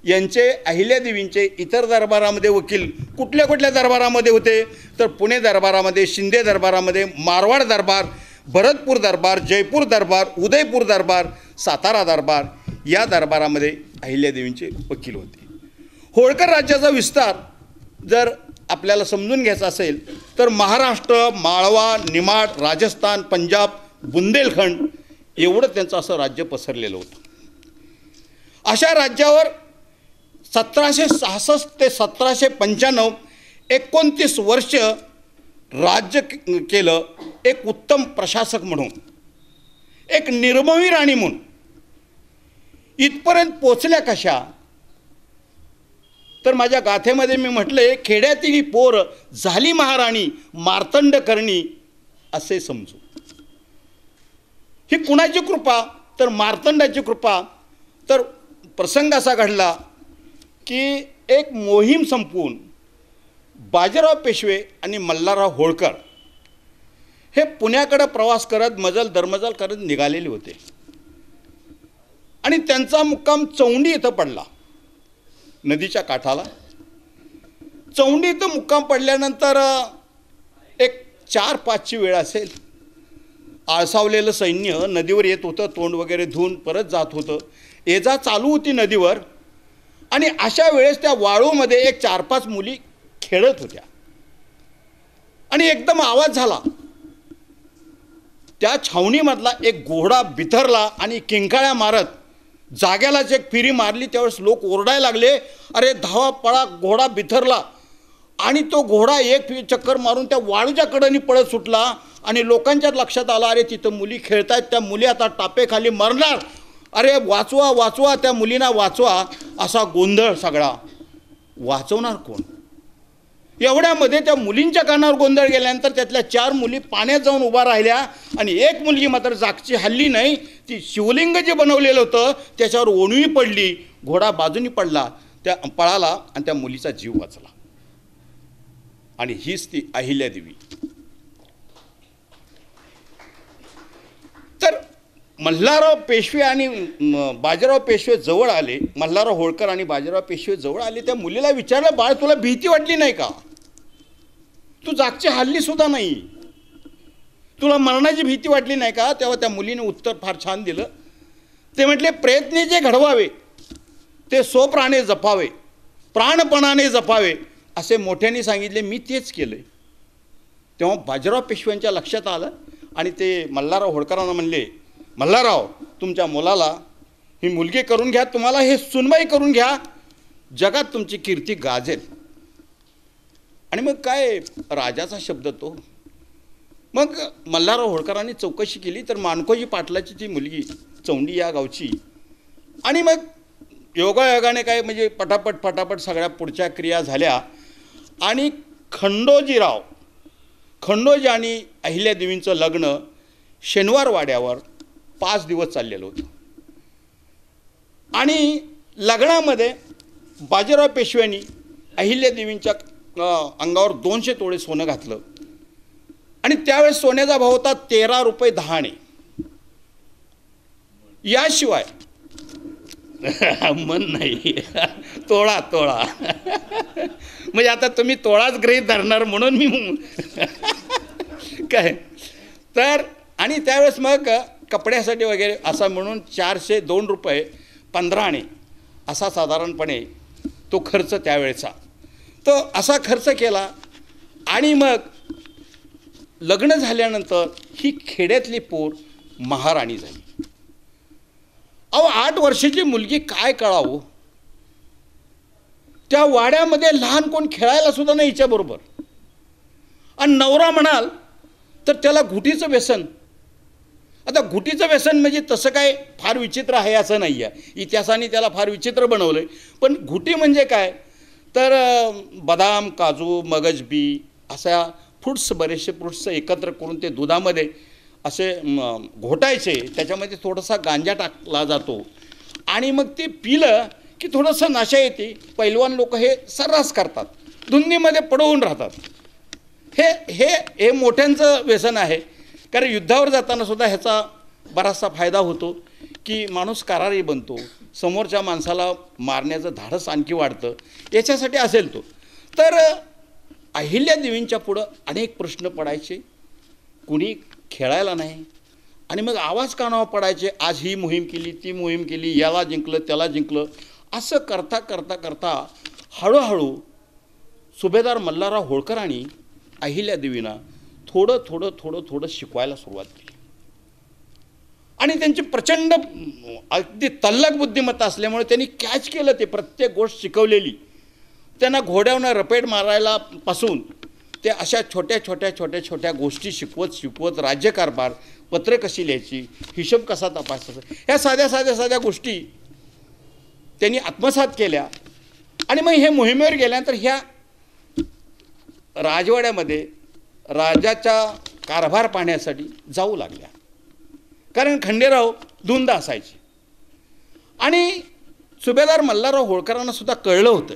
यांचे अहिल्यादेवींचे इतर दरबारामध्ये वकील कुठल्या कुठल्या दरबारामध्ये होते तर पुणे दरबारामध्ये, शिंदे दरबारामध्ये, मारवाड दरबार, भरतपूर दरबार, जयपूर दरबार, उदयपूर दरबार, सातारा दरबार या दरबारामध्ये अहिल्यादेवींचे वकील होते. होळकर राज्याचा विस्तार जर आपल्याला समजून घ्यायचा असेल तर महाराष्ट्र, माळवा, निमाड, राजस्थान, पंजाब, बुंदेलखंड एवढं त्यांचं असं राज्य पसरलेलं होतं. अशा राज्यावर 1766 ते 1795 29 वर्ष राज्य केलं एक उत्तम प्रशासक म्हणून, एक निर्मोही राणी म्हणून. इथपर्यंत पोचल्या कशा, तर माझ्या गाथेमध्ये मी म्हटले, खेड्यातील ही पोर झाली महाराणी मार्तंड करणी असे समजू. ही कुणाची कृपा, तर मार्तंडाची कृपा. तर प्रसंग असा घडला की एक मोहीम संपवून बाजीराव पेशवे आणि मल्हारराव होळकर हे पुण्याकडे प्रवास करत मजल दरमजल करत निघालेले होते आणि त्यांचा मुक्काम चौंडी इथं पडला, नदीच्या काठाला. चौंडी इथं मुक्काम पडल्यानंतर एक 4-5ची वेळ असेल. आळसावलेलं सैन्य नदीवर येत होतं, तोंड वगैरे धुवून परत जात होतं. ये जा चालू होती नदीवर. आणि अशा वेळेस त्या वाळूमध्ये एक 4-5 मुली खेळत होत्या आणि एकदम आवाज झाला. त्या छावणीमधला एक घोडा बिथरला आणि किंकाळ्या मारत जाग्यालाच एक फिरी मारली. त्यावेळेस लोक ओरडायला लागले, अरे धावा पळा, घोडा बिथरला. आणि तो घोडा एक चक्कर मारून त्या वाळूच्या कडेने पळत सुटला आणि लोकांच्या लक्षात आलं, अरे तिथं मुली खेळतायत, त्या मुली आता टापेखाली मरणार, अरे वाचवा वाचवा, त्या मुलींना वाचवा. असा गोंधळ सगळा. वाचवणार कोण? एवढ्यामध्ये त्या मुलींच्या कानावर गोंधळ गेल्यानंतर त्यातल्या 4 मुली पाण्यात जाऊन उभा राहिल्या आणि एक मुलगी मात्र जागची हल्ली नाही. ती शिवलिंग जे बनवलेलं होतं त्याच्यावर ओणवी पडली, घोडा बाजूनी पडला, त्या पळाला आणि त्या मुलीचा जीव वाचला. आणि हीच ती अहिल्यादेवी. तर मल्हारराव पेशवे आणि बाजीराव पेशवे जवळ आले, मल्हारराव होळकर आणि बाजीराव पेशवे जवळ आले. त्या मुलीला विचारलं, बाळ तुला भीती वाटली नाही का? तू जागची हल्ली सुद्धा नाही, तुला मरणाची भीती वाटली नाही का? तेव्हा त्या मुलीने उत्तर फार छान दिलं. ते म्हटले, प्रयत्न जे घडवावे ते सोप्राणे जपावे, प्राणपणाने जपावे असे मोठ्यांनी सांगितले. मी तेच केलं. तेव्हा बाजीराव पेशव्यांच्या लक्षात आलं आणि ते मल्हारराव होळकरांना म्हणले, मल्हारराव तुमच्या मुलाला ही मुलगी करून घ्या, तुम्हाला हे सुनबाई करून घ्या, जगात तुमची कीर्ती गाजेल. आणि मग काय राजाचा शब्द तो. मग मल्हारराव होळकरांनी चौकशी केली तर मानकोजी पाटलाची ती मुलगी चौंडी या गावची. आणि मग योगायोगाने काय म्हणजे पटापट सगळ्या पुढच्या क्रिया झाल्या आणि खंडोजी आणि अहिल्यादेवींचं लग्न शनिवार वाड्यावर 5 दिवस चाललेलं होतं. आणि लग्नामध्ये बाजीराव पेशव्यांनी अहिल्यादेवींच्या अंगावर 200 तोळे सोनं घातलं आणि त्यावेळेस सोन्याचा भाव होता 13 रुपये 10 आणे. याशिवाय मन नाही, तोळा म्हणजे आता तुम्ही तोळाच गृहीत धरणार म्हणून मी काय तर. आणि त्यावेळेस मग कपड्यासाठी वगैरे असा म्हणून 402 रुपये 15 आणे असा साधारणपणे तो खर्च त्यावेळेचा. तो असा खर्च केला. आणि मग लग्न झाल्यानंतर ही खेड्यातली पोर महाराणी झाली. अहो 8 वर्षाची मुलगी काय कळावं, त्या वाड्यामध्ये लहान कोण खेळायला सुद्धा नाही हिच्याबरोबर. आणि नवरा म्हणाल तर त्याला घुटीचं व्यसन. आता घुटीचं व्यसन म्हणजे तसं काय फार विचित्र आहे असं नाही आहे, इतिहासाने त्याला फार विचित्र बनवलं आहे. पण घुटी म्हणजे काय तर बदाम, काजू, मगज बी अशा बरेचसे फ्रूट्स एकत्र करून ते दुधामध्ये असे घोटायचे, त्याच्यामध्ये थोडासा गांजा टाकला जातो आणि मग ते पिलं की थोडंसं नशा येते. पैलवान लोक हे सर्रास करतात, धुंदीमध्ये पडवून राहतात. हे मोठ्यांचं व्यसन आहे. कारण युद्धावर जाताना सुद्धा ह्याचा बराचसा फायदा होतो की माणूस करारी बनतो, समोरच्या माणसाला मारण्याचं धाडस आणखी वाढतं, याच्यासाठी असेल तो. तर अहिल्यादेवींच्या पुढं अनेक प्रश्न पडायचे, कुणी खेळायला नाही. आणि मग आवाज कानावर पडायचे, आज ही मोहीम केली, ती मोहीम केली, याला जिंकलं, त्याला जिंकलं. असं करता हळूहळू सुभेदार मल्हारराव होळकरांनी अहिल्यादेवींना थोडं शिकवायला सुरुवात केली. आणि त्यांची प्रचंड अगदी तल्लख बुद्धिमत्ता असल्यामुळे त्यांनी कॅच केलं ते प्रत्येक गोष्ट शिकवलेली. त्यांना घोड्यावरनं रपेट मारायला पासून ते अशा छोट्या छोट्या छोट्या छोट्या गोष्टी शिकवत राज्यकारभार, पत्र कशी लिहायची, हिशोब कसा तपासायचा, ह्या साध्या गोष्टी त्यांनी आत्मसात केल्या. आणि मग हे मोहिमेवर गेल्यानंतर ह्या राजवाड्यामध्ये राजाचा कारभार पाहण्यासाठी जाऊ लागल्या. कारण खंडेराव धुंद असायचे आणि सुभेदार मल्हारराव होळकरांना सुद्धा कळलं होतं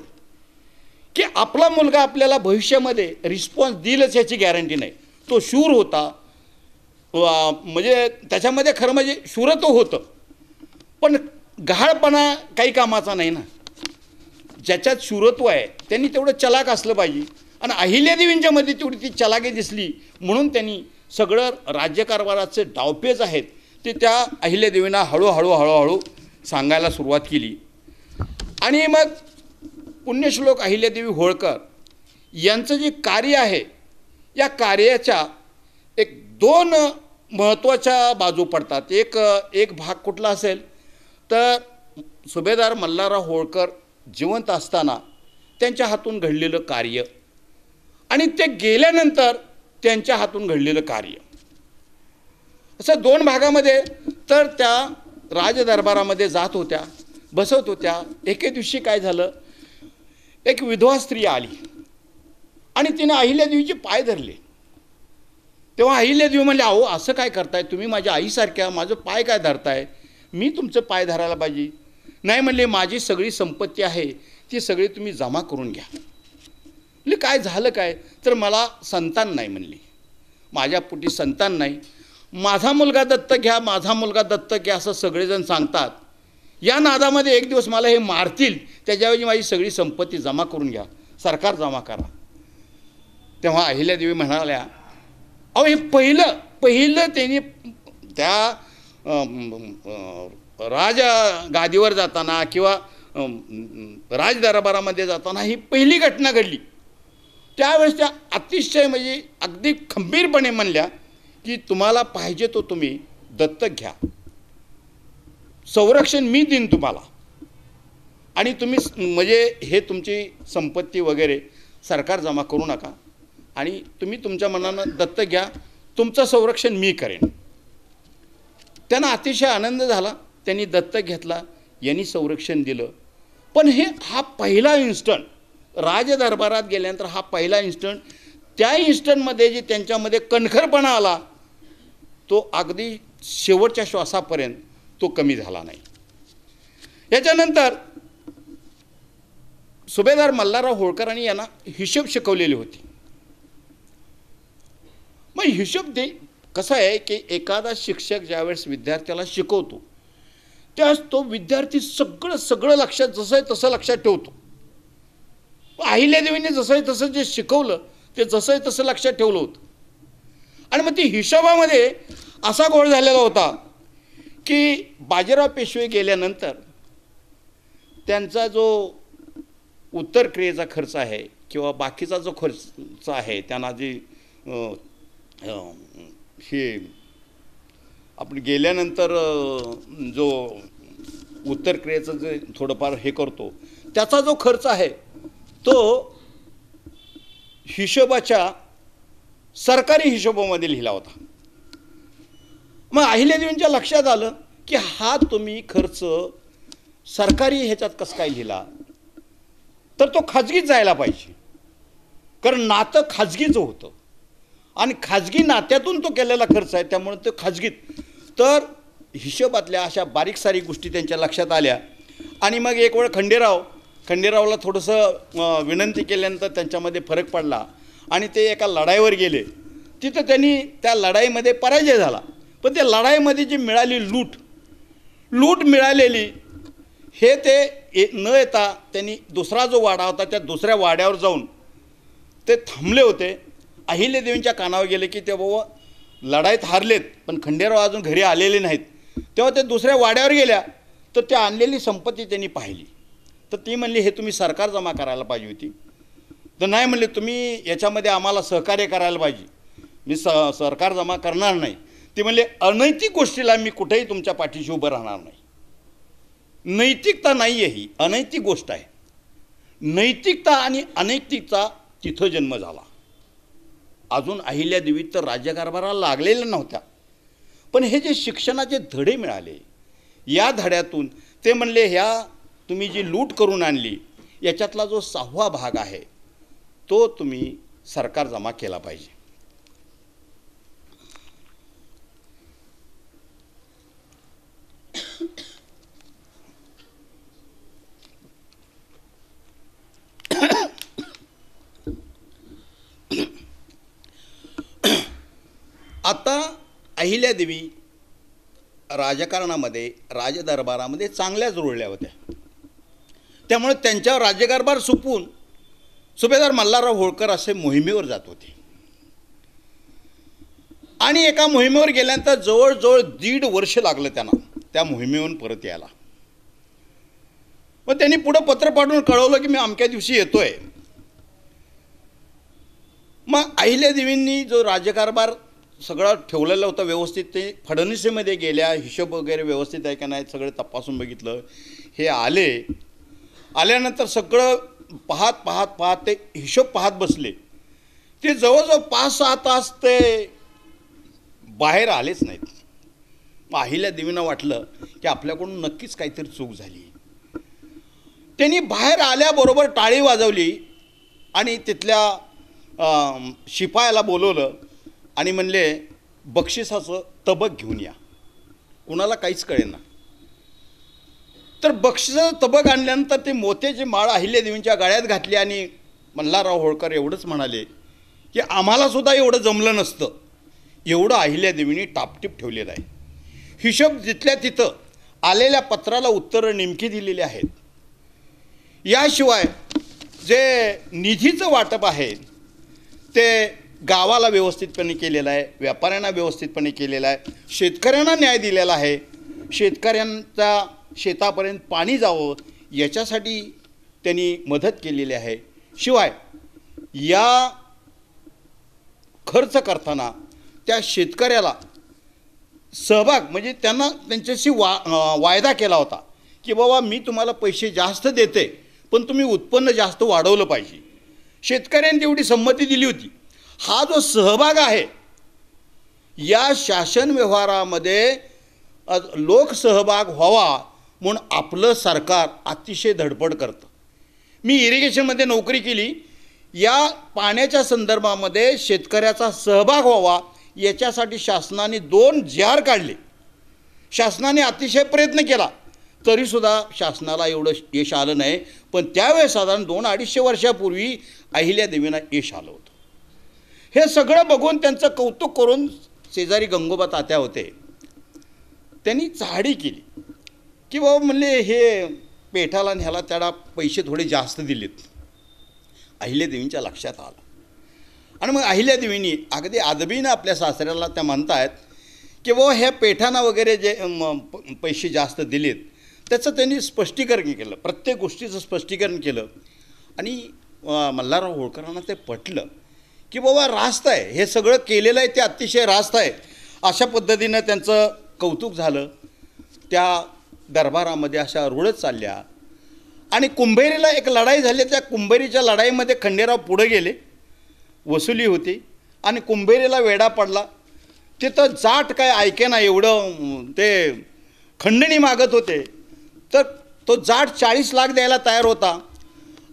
की आपला मुलगा आपल्याला भविष्यामध्ये रिस्पॉन्स देईलच याची गॅरंटी नाही. तो शूर होता, म्हणजे त्याच्यामध्ये खरं म्हणजे शूरत्व होतं, पण गहाळपणा काही कामाचा नाही ना. ज्याच्यात शूरत्व आहे त्यांनी तेवढं चलाक असलं पाहिजे. आणि अहिल्यादेवींच्यामध्ये तेवढी ती चलाकी दिसली म्हणून त्यांनी सगळं राज्यकारभाराचे डावपेच आहेत ते त्या अहिल्यादेवींना हळूहळू सांगायला सुरुवात केली. आणि मग पुण्यश्लोक अहिल्यादेवी होळकर यांचं जे कार्य आहे या कार्याच्या एक 2 महत्त्वाच्या बाजू पडतात. एक भाग कुठला असेल तर सुभेदार मल्हारराव होळकर जिवंत असताना त्यांच्या हातून घडलेलं कार्य आणि ते गेल्यानंतर त्यांच्या हातून घडलेलं कार्य, असं 2 भागामध्ये. तर त्या राजदरबारामध्ये जात होत्या, बसत होत्या. एके दिवशी काय झालं, एक विधवा स्त्री आली आणि तिने अहिल्यादेवीचे पाय धरले. तेव्हा अहिल्यादेवी म्हणले, अहो असं काय करताय तुम्ही, माझ्या आईसारख्या माझं पाय काय धरताय, मी तुमचं पाय धरायला पाहिजे. नाही म्हणले, माझी सगळी संपत्ती आहे ती सगळी तुम्ही जमा करून घ्या. म्हणजे काय झालं काय, तर मला संतान नाही म्हणली, माझ्या पोटी संतान नाही, माझा मुलगा दत्तक घ्या, माझा मुलगा दत्तक घ्या असं सगळेजण सांगतात. या नादामध्ये एक दिवस मला हे मारतील, त्याच्याऐवजी माझी सगळी संपत्ती जमा करून घ्या, सरकार जमा करा. तेव्हा अहिल्यादेवी म्हणाल्या, अहो हे पहिलं त्यांनी त्या राज गादीवर जाताना किंवा राजदरबारामध्ये जाताना ही पहिली घटना घडली. त्यावेळेस त्या अतिशय म्हणजे अगदी खंबीरपणे म्हणल्या की तुम्हाला पाहिजे तो तुम्ही दत्तक घ्या, संरक्षण मी देईन तुम्हाला, आणि तुम्ही म्हणजे हे तुमची संपत्ती वगैरे सरकार जमा करू नका आणि तुम्ही तुमच्या मनानं दत्तक घ्या, तुमचं संरक्षण मी करेन. त्यांना अतिशय आनंद झाला, त्यांनी दत्तक घेतला, यांनी संरक्षण दिलं. पण हा पहिला इन्स्टंट राजदरबारात गेल्यानंतर हा पहिला इन्स्टंट, त्या इन्स्टंटमध्ये जे त्यांच्यामध्ये कणखरपणा आला तो अगदी शेवटच्या श्वासापर्यंत तो कमी झाला नाही. याच्यानंतर सुभेदार मल्हारराव होळकरांनी यांना हिशोब शिकवलेली होती. मग हिशोब कसं आहे की एखादा शिक्षक ज्यावेळेस विद्यार्थ्याला शिकवतो त्यावेळेस तो विद्यार्थी सगळं लक्षात जसं आहे तसं लक्षात ठेवतो. अहिल्यादेवीने जसं आहे तसं जे शिकवलं ते जसं आहे तसं लक्षात ठेवलं होतं. आणि मग ती हिशोबामध्ये असा गोळ झालेला होता की बाजीराव पेशवे गेल्यानंतर त्यांचा जो उत्तर क्रियेचा खर्च आहे किंवा बाकीचा जो खर्च आहे, त्यांना जे हे आपण गेल्यानंतर जो उत्तर क्रियेचं जे थोडंफार हे करतो त्याचा जो खर्च आहे तो हिशोबाच्या सरकारी हिशोबामध्ये लिहिला होता. मग अहिल्यादेवींच्या लक्षात आलं की हा तुम्ही खर्च सरकारी ह्याच्यात कसं काय लिहिला, तर तो खाजगीत जायला पाहिजे, कारण नातं खाजगीचं होतं आणि खाजगी नात्यातून तो केलेला खर्च आहे, त्यामुळे तो खाजगीत. तर हिशोबातल्या अशा बारीक सारीक गोष्टी त्यांच्या लक्षात आल्या. आणि मग एक वेळ खंडेरावला थोडंसं विनंती केल्यानंतर त्यांच्यामध्ये फरक पडला आणि ते एका लढाईवर गेले. तिथं त्यांनी त्या लढाईमध्ये पराजय झाला. पण त्या लढाईमध्ये जी मिळाली लूट मिळालेली हे ते न येता त्यांनी दुसरा जो वाडा होता त्या दुसऱ्या वाड्यावर जाऊन ते थांबले होते. अहिल्यादेवींच्या कानावर गेले की ते बाबा लढाईत हारलेत पण खंडेराव अजून घरी आलेले नाहीत. तेव्हा ते दुसऱ्या वाड्यावर गेल्या तर त्या आणलेली संपत्ती त्यांनी पाहिली. तर ती म्हणली हे तुम्ही सरकार जमा करायला पाहिजे होती. तर नाही म्हणले तुम्ही याच्यामध्ये आम्हाला सहकार्य करायला पाहिजे, मी सरकार जमा करणार नाही. ते म्हणले अनैतिक गोष्टीला मी कुठेही तुमच्या पाठीशी उभं राहणार नाही. नैतिकता नाही आहे, ही अनैतिक गोष्ट आहे. नैतिकता आणि अनैतिकता तिथं जन्म झाला. अजून अहिल्यादेवी तर राज्यकारभाराला लागलेल्या नव्हत्या, पण हे जे शिक्षणाचे धडे मिळाले, या धड्यातून ते म्हणले ह्या तुम्ही जी लूट करून आणली याच्यातला जो 6वा भाग आहे तो तुम्ही सरकार जमा केला पाहिजे. आता अहिल्यादेवी राजकारणामध्ये राजदरबारामध्ये चांगल्याच रुळल्या होत्या. त्यामुळे त्यांच्यावर राज्यकारभार सोपवून सुभेदार मल्हारराव होळकर असे मोहिमेवर जात होते. आणि एका मोहिमेवर गेल्यानंतर जवळजवळ 1.5 वर्ष लागलं त्यांना त्या मोहिमेवरून परत यायला. मग त्यांनी पुढं पत्र पाठवून कळवलं की मी अमक्या दिवशी येतोय. मग अहिल्यादेवींनी जो राज्यकारभार सगळं ठेवलेलं होतं व्यवस्थित, ते फडणवीसमध्ये गेल्या, हिशोब वगैरे व्यवस्थित आहे का नाही सगळं तपासून बघितलं. हे आल्यानंतर सगळं पाहत ते हिशोब पाहत बसले. ते जवळजवळ 5-6 तास ते बाहेर आलेच नाहीत. मग अहिल्यादेवींना वाटलं की आपल्याकडून नक्कीच काहीतरी चूक झाली. त्यांनी बाहेर आल्याबरोबर टाळी वाजवली आणि तिथल्या शिपायाला बोलवलं आणि म्हणले बक्षिसाचं तबक घेऊन या. कुणाला काहीच कळेना. तर बक्षिसाचं तबक आणल्यानंतर ते मोत्याची माळ अहिल्यादेवींच्या गळ्यात घातली आणि मल्हारराव होळकर एवढंच म्हणाले की आम्हालासुद्धा एवढं जमलं नसतं, एवढं अहिल्यादेवींनी टापटीप ठेवलेलं आहे. हिशोब जिथल्या तिथं आलेल्या पत्राला उत्तरं नेमकी दिलेली आहेत. याशिवाय जे निधीचं वाटप आहे ते गावाला व्यवस्थितपणे केलेलं आहे, व्यापाऱ्यांना व्यवस्थितपणे केलेलं आहे, शेतकऱ्यांना न्याय दिलेला आहे. शेतकऱ्यांचा शेतापर्यंत पाणी जावं याच्यासाठी त्यांनी मदत केलेली आहे. शिवाय या खर्च करताना त्या शेतकऱ्याला सहभाग म्हणजे त्यांना त्यांच्याशी वायदा केला होता की बाबा मी तुम्हाला पैसे जास्त देते पण तुम्ही उत्पन्न जास्त वाढवलं पाहिजे. शेतकऱ्यांनी तेवढी संमती दिली होती. हा जो सहभाग आहे या शासन व्यवहारामध्ये लोकसहभाग व्हावा म्हणून आपलं सरकार अतिशय धडपड करतं. मी इरिगेशनमध्ये नोकरी केली. या पाण्याच्या संदर्भामध्ये शेतकऱ्याचा सहभाग व्हावा याच्यासाठी शासनाने 2 जार काढले. शासनाने अतिशय प्रयत्न केला तरीसुद्धा शासनाला एवढं यश आलं नाही. पण त्यावेळेस साधारण 2-250 वर्षापूर्वी अहिल्यादेवींना यश आलं होतं. हे सगळं बघून त्यांचं कौतुक करून शेजारी गंगोबा तात्या होते, त्यांनी चाहडी केली की बाबा म्हणले हे पेठाला न्यायला त्याला पैसे थोडे जास्त दिलेत. अहिल्यादेवींच्या लक्षात आलं आणि मग अहिल्यादेवींनी अगदी अदबीनं आपल्या सासऱ्याला त्या म्हणतायत की बाबा ह्या पेठांना वगैरे जे पैसे जास्त दिलेत त्याचं त्यांनी स्पष्टीकरण केलं, प्रत्येक गोष्टीचं स्पष्टीकरण केलं. आणि मल्हारराव होळकरांना ते पटलं की बाबा रास्त आहे, हे सगळं केलेलं आहे ते अतिशय रास्त आहे. अशा पद्धतीनं त्यांचं कौतुक झालं. त्या दरबारामध्ये अशा रुळत चालल्या आणि कुंभेरीला एक लढाई झाली. त्या कुंभेरीच्या लढाईमध्ये खंडेराव पुढे गेले, वसुली होती आणि कुंभेरीला वेढा पडला. तिथं जाट काय ऐकेना एवढं ते खंडणी मागत होते. तर तो जाट 40 लाख द्यायला तयार होता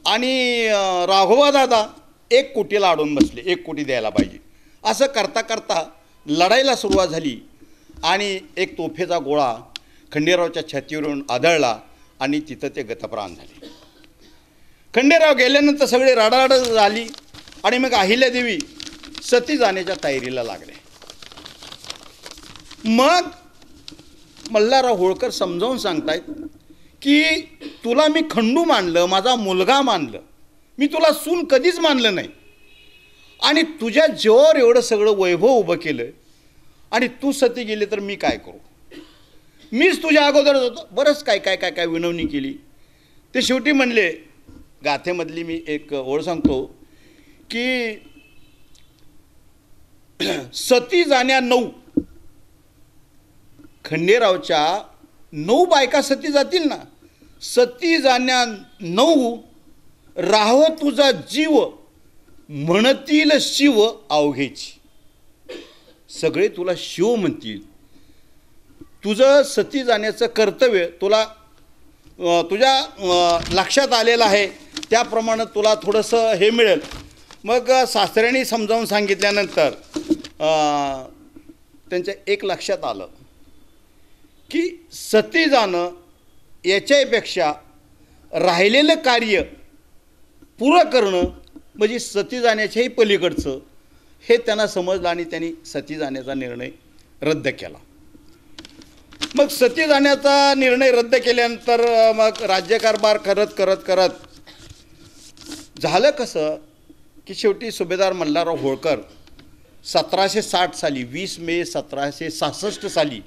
आणि राघोबा दादा 1 कोटीला अडून बसले, 1 कोटी द्यायला पाहिजे. असं करता करता लढाईला सुरुवात झाली आणि एक तोफेचा गोळा खंडेरावच्या छातीवरून आदळला आणि तिथं ते गतप्राण झाले. खंडेराव गेल्यानंतर सगळे रडारड झाली आणि मग अहिल्यादेवी सती जाण्याच्या तयारीला लागले. मग मल्हारराव होळकर समजावून सांगतायत की तुला मी खंडू मानलं, माझा मुलगा मानलं, मी तुला सून कधीच मानलं नाही आणि तुझ्या जीवावर एवढं सगळं वैभव उभं केलं आणि तू सती गेली तर मी काय करू. मीच तुझ्या अगोदरच होतो. बरंच काय काय काय काय विनवणी केली. ते शेवटी म्हणले, गाथेमधली मी एक ओळ सांगतो की सती जाण्या 9 खंडेरावच्या 9 बायका सती जातील ना, सती जाण्या 9 राहो तुझा जीव, म्हणतील शिव अवघेची. सगळे तुला शिव म्हणतील. तुझं सती जाण्याचं कर्तव्य तुला तुझ्या लक्षात आलेलं आहे, त्याप्रमाणे तुला थोडंसं हे मिळेल. मग सासऱ्यांनी समजावून सांगितल्यानंतर त्यांच्या एक लक्षात आलं की सती जाणं याच्यापेक्षा राहिलेलं कार्य पुरं करणं म्हणजे सती जाण्याच्याही पलीकडचं हे त्यांना समजलं आणि त्यांनी सती जाण्याचा निर्णय रद्द केला. मग सती जाण्याचा निर्णय रद्द केल्यानंतर मग राज्यकारभार करत झालं कसं की शेवटी सुभेदार मल्हारराव होळकर 1760 साली 20 मे 1766 साली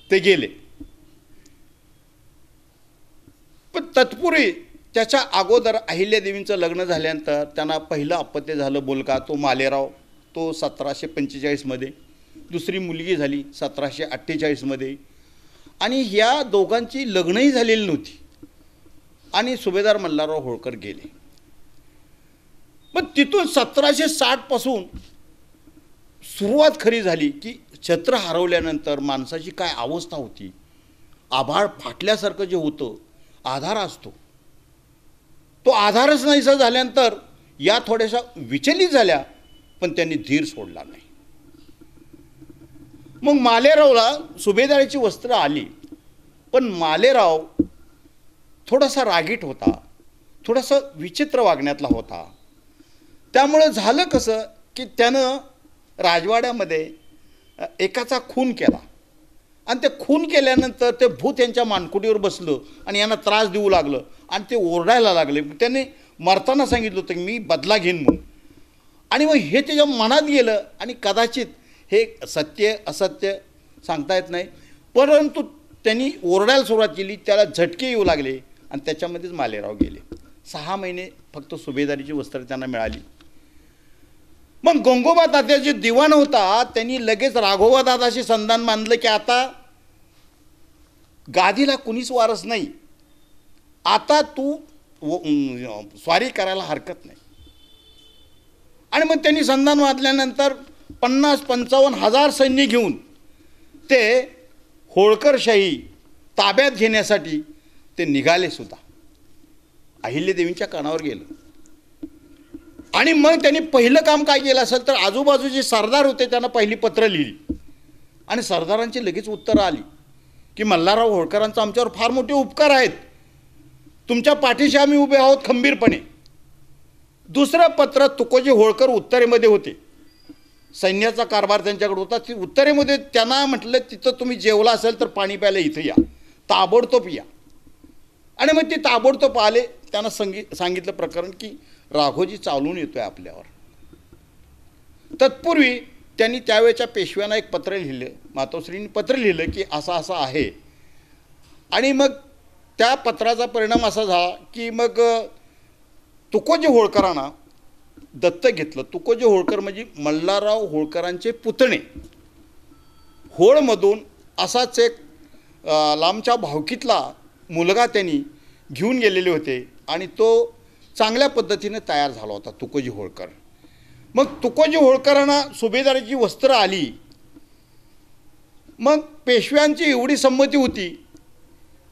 ते गेले. पण तत्पूर्वी त्याच्या अगोदर अहिल्यादेवींचं लग्न झाल्यानंतर त्यांना पहिलं अपत्य झालं बोलका, तो मालेराव, तो 1745 मध्ये. दुसरी मुलगी झाली 1748 मध्ये. आणि ह्या दोघांची लग्नही झालेली नव्हती आणि सुभेदार मल्हारराव होळकर गेले. मग तिथून 1760 पासून सुरुवात खरी झाली की छत्र हरवल्यानंतर माणसाची काय अवस्था होती. आभाळ फाटल्यासारखं जे होतं, आधार असतो, तो आधारच नाहीसा झाल्यानंतर या थोड्याशा विचलित झाल्या, पण त्यांनी धीर सोडला नाही. मग मालेरावला सुभेदारीची वस्त्र आली, पण मालेराव थोडासा रागीट होता, थोडासा विचित्र वागण्यातला होता. त्यामुळे झालं कसं की त्यानं राजवाड्यामध्ये एकाचा खून केला आणि ते खून केल्यानंतर ते भूत यांच्या मानकुटीवर बसलं आणि यांना त्रास देऊ लागलं आणि ते ओरडायला लागले. त्याने मरताना सांगितलं होतं की मी बदला घेईन म्हणून. आणि मग हे त्याच्या मनात गेलं आणि कदाचित हे सत्य असत्य सांगता येत नाही, परंतु त्यांनी ओरडायला सुरुवात केली. त्याला झटके येऊ लागले आणि त्याच्यामध्येच मालेराव गेले. 6 महिने फक्त सुभेदारीची वस्त्र त्यांना मिळाली. मग गंगोबा तात्याचे दिवाण होता, त्यांनी लगेच राघोबा दादाशी संधान मानलं की आता गादीला कुणीच वारस नाही, आता तू स्वारी करायला हरकत नाही. आणि मग त्यांनी संधान वाचल्यानंतर 50-55 हजार सैन्य घेऊन ते होळकरशाही ताब्यात घेण्यासाठी ते निघाले सुद्धा. अहिल्यादेवींच्या कानावर गेलं. आणि मग त्यांनी पहिलं काम काय केलं असेल तर आजूबाजूचे सरदार होते त्यांना पहिली पत्र लिहिली आणि सरदारांची लगेच उत्तरं आली की मल्हारराव होळकरांचा आमच्यावर फार मोठे उपकार आहेत, तुमच्या पाठीशी आम्ही उभे आहोत खंबीरपणे. दुसरं पत्र तुकोजी होळकर उत्तरेमध्ये होते, सैन्याचा कारभार त्यांच्याकडे होता. ती उत्तरेमध्ये त्यांना म्हटलं तिथं तुम्ही जेवला असेल तर पाणी प्यायला इथं या, ताबडतोब या. आणि मग ते ताबडतोब आले. त्यांना सांगितलं प्रकरण की राघोजी चालून येतोय आपल्यावर. तत्पूर्वी त्यांनी त्यावेळेच्या पेशव्यांना एक पत्र लिहिलं, मातोश्रींनी पत्र लिहिलं की असं असं आहे. आणि मग त्या पत्राचा परिणाम असा झाला की मग तुकोजी होळकरांना दत्तक घेतलं. तुकोजी होळकर म्हणजे मल्हारराव होळकरांचे पुतणे. होळमधून असाच एक लांबच्या भावकीतला मुलगा त्यांनी घेऊन गेलेले होते आणि तो चांगल्या पद्धतीने तयार झाला होता तुकोजी होळकर. मग तुकोजी होळकरांना सुभेदारीची वस्त्र आली. मग पेशव्यांची एवढी संमती होती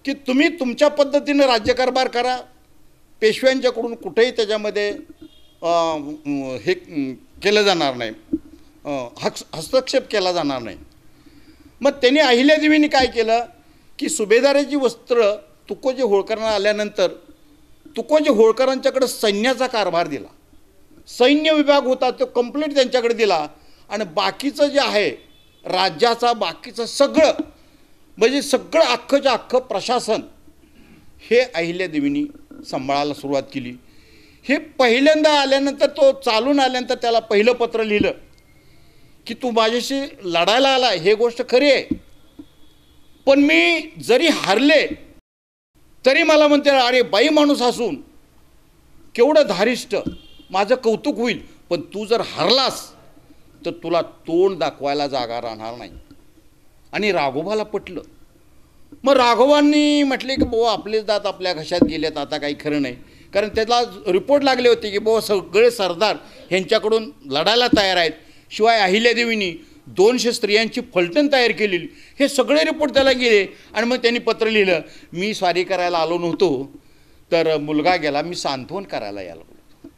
की तुम्ही तुमच्या पद्धतीने राज्यकारभार करा, पेशव्यांच्याकडून कुठेही त्याच्यामध्ये हे केलं जाणार नाही, हस्तक्षेप केला जाणार नाही. मग त्यांनी अहिल्यादेवींनी काय केलं की सुभेदारीची वस्त्र तुकोजी होळकरांना आल्यानंतर तुकोजी होळकरांच्याकडे सैन्याचा कारभार दिला. सैन्य विभाग होता तो कंप्लीट त्यांच्याकडे दिला आणि बाकीचं जे आहे राज्याचा बाकीचं सगळं म्हणजे सगळं अख्खंच्या अख्खं प्रशासन हे अहिल्यादेवींनी सांभाळायला सुरुवात केली. हे पहिल्यांदा आल्यानंतर तो चालून आल्यानंतर त्याला पहिलं पत्र लिहिलं की तू माझ्याशी लढायला आला हे गोष्ट खरी आहे, पण मी जरी हारले तरी मला म्हणते अरे बाई माणूस असून केवढं धारिष्ट, माझं कौतुक होईल, पण तू जर हारलास तर तुला तोंड दाखवायला जागा राहणार नाही. आणि राघोबाला पटलं. मग राघोबांनी म्हटले की बुवा आपले दात आपल्या घशात गेलेत, आता काही खरं नाही. कारण त्याला रिपोर्ट लागले होते की बुवा सगळे सरदार ह्यांच्याकडून लढायला तयार आहेत. शिवाय अहिल्यादेवींनी 200 स्त्रियांची फलटण तयार केलेली, हे सगळे रिपोर्ट त्याला गेले. आणि मग त्यांनी पत्र लिहिलं, मी स्वारी करायला आलो नव्हतो, तर मुलगा गेला, मी सांत्वन करायला यायला लागलो.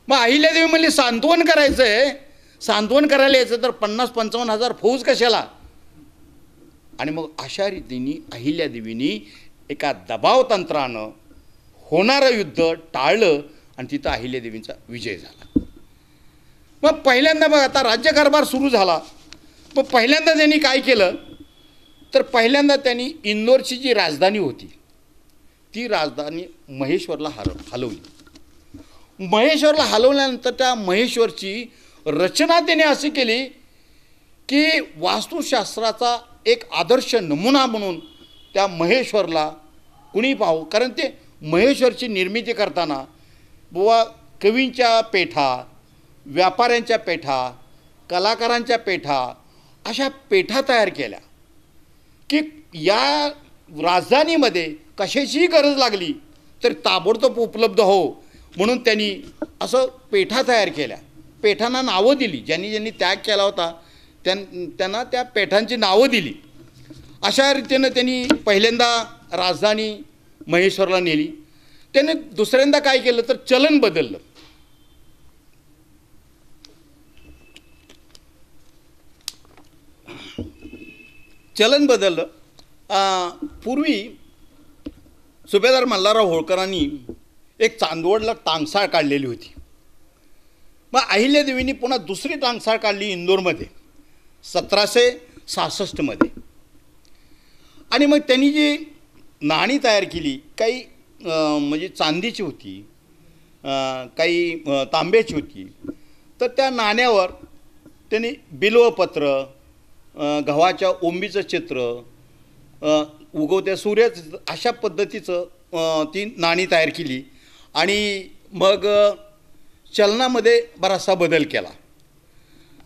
मग अहिल्यादेवी म्हणली सांत्वन करायचं आहे, सांत्वन करायला यायचं तर 50-55 हजार फौज कशाला. आणि मग अशा रीतीने अहिल्यादेवींनी एका दबाव तंत्रानं होणारं युद्ध टाळलं आणि तिथं अहिल्यादेवींचा विजय झाला. मग पहिल्यांदा मग आता राज्यकारभार सुरू झाला. मग पहिल्यांदा त्यांनी काय केलं, तर पहिल्यांदा त्यांनी इंदोरची जी राजधानी होती ती राजधानी महेश्वरला हलवली. महेश्वरला हलवल्यानंतर त्या महेश्वरची रचना त्याने अशी केली की वास्तुशास्त्राचा एक आदर्श नमुना म्हणून त्या महेश्वरला कुणी पाहावं. कारण ते महेश्वरची निर्मिती करताना बुवा कवींच्या पेठा, व्यापाऱ्यांच्या पेठा, कलाकारांच्या पेठा, अशा पेठा तयार केल्या की या राजधानीमध्ये कशाचीही गरज लागली तर ताबडतोब उपलब्ध हो म्हणून त्यांनी असं पेठा तयार केल्या. पेठांना नावं दिली, ज्यांनी ज्यांनी त्याग केला होता त्यांना त्या पेठांची नावं दिली. अशा रीतीनं त्यांनी पहिल्यांदा राजधानी महेश्वरला नेली. त्याने दुसऱ्यांदा काय केलं तर चलन बदललं. चलन बदललं. पूर्वी सुभेदार मल्हारराव होळकरांनी एक चांदवडला टांगसाळ काढलेली होती. मग अहिल्यादेवींनी पुन्हा दुसरी टांगसाळ काढली इंदोरमध्ये 1766 आणि मग त्यांनी जी नाणी तयार केली, काही म्हणजे चांदीची होती, काही तांब्याची होती. तर त्या नाण्यावर त्यांनी बिल्वपत्र, गव्हाच्या ओंबीचं चित्र, उगवत्या सूर्याचं, अशा पद्धतीचं ती नाणी तयार केली. आणि मग चलनामध्ये बराचसा बदल केला.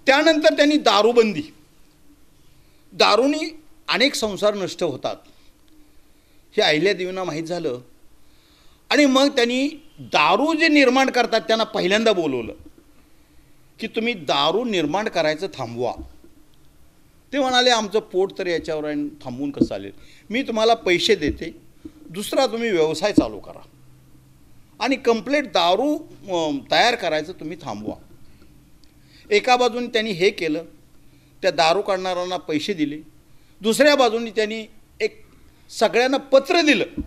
त्यानंतर त्यांनी दारूबंदी, दारूनी अनेक संसार नष्ट होतात हे अहिल्यादेवींना माहीत झालं. आणि मग त्यांनी दारू जे निर्माण करतात त्यांना पहिल्यांदा बोलवलं की तुम्ही दारू निर्माण करायचं थांबवा. ते म्हणाले आमचं पोट तर याच्यावर आहे, थांबवून कसं चालेल, मी तुम्हाला पैसे देते, दुसरा तुम्ही व्यवसाय चालू करा आणि कंप्लीट दारू तयार करायचं तुम्ही थांबवा. एका बाजूने त्यांनी हे केलं, त्या दारू काढणाऱ्यांना पैसे दिले. दुसऱ्या बाजूने त्यांनी एक सगळ्यांना पत्र दिलं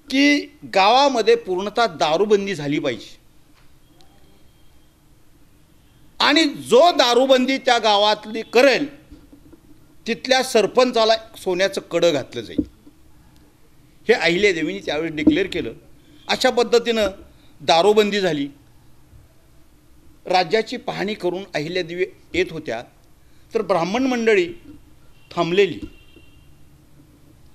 की गावामध्ये पूर्णतः दारूबंदी झाली पाहिजे आणि जो दारूबंदी त्या गावातली करेल तिथल्या सरपंचाला सोन्याचं कडं घातलं जाईल. हे अहिल्यादेवींनी त्यावेळी डिक्लेअर केलं. अशा पद्धतीनं दारूबंदी झाली. राज्याची पाहणी करून अहिल्यादेवी येत होत्या तर ब्राह्मण मंडळी थांबलेली.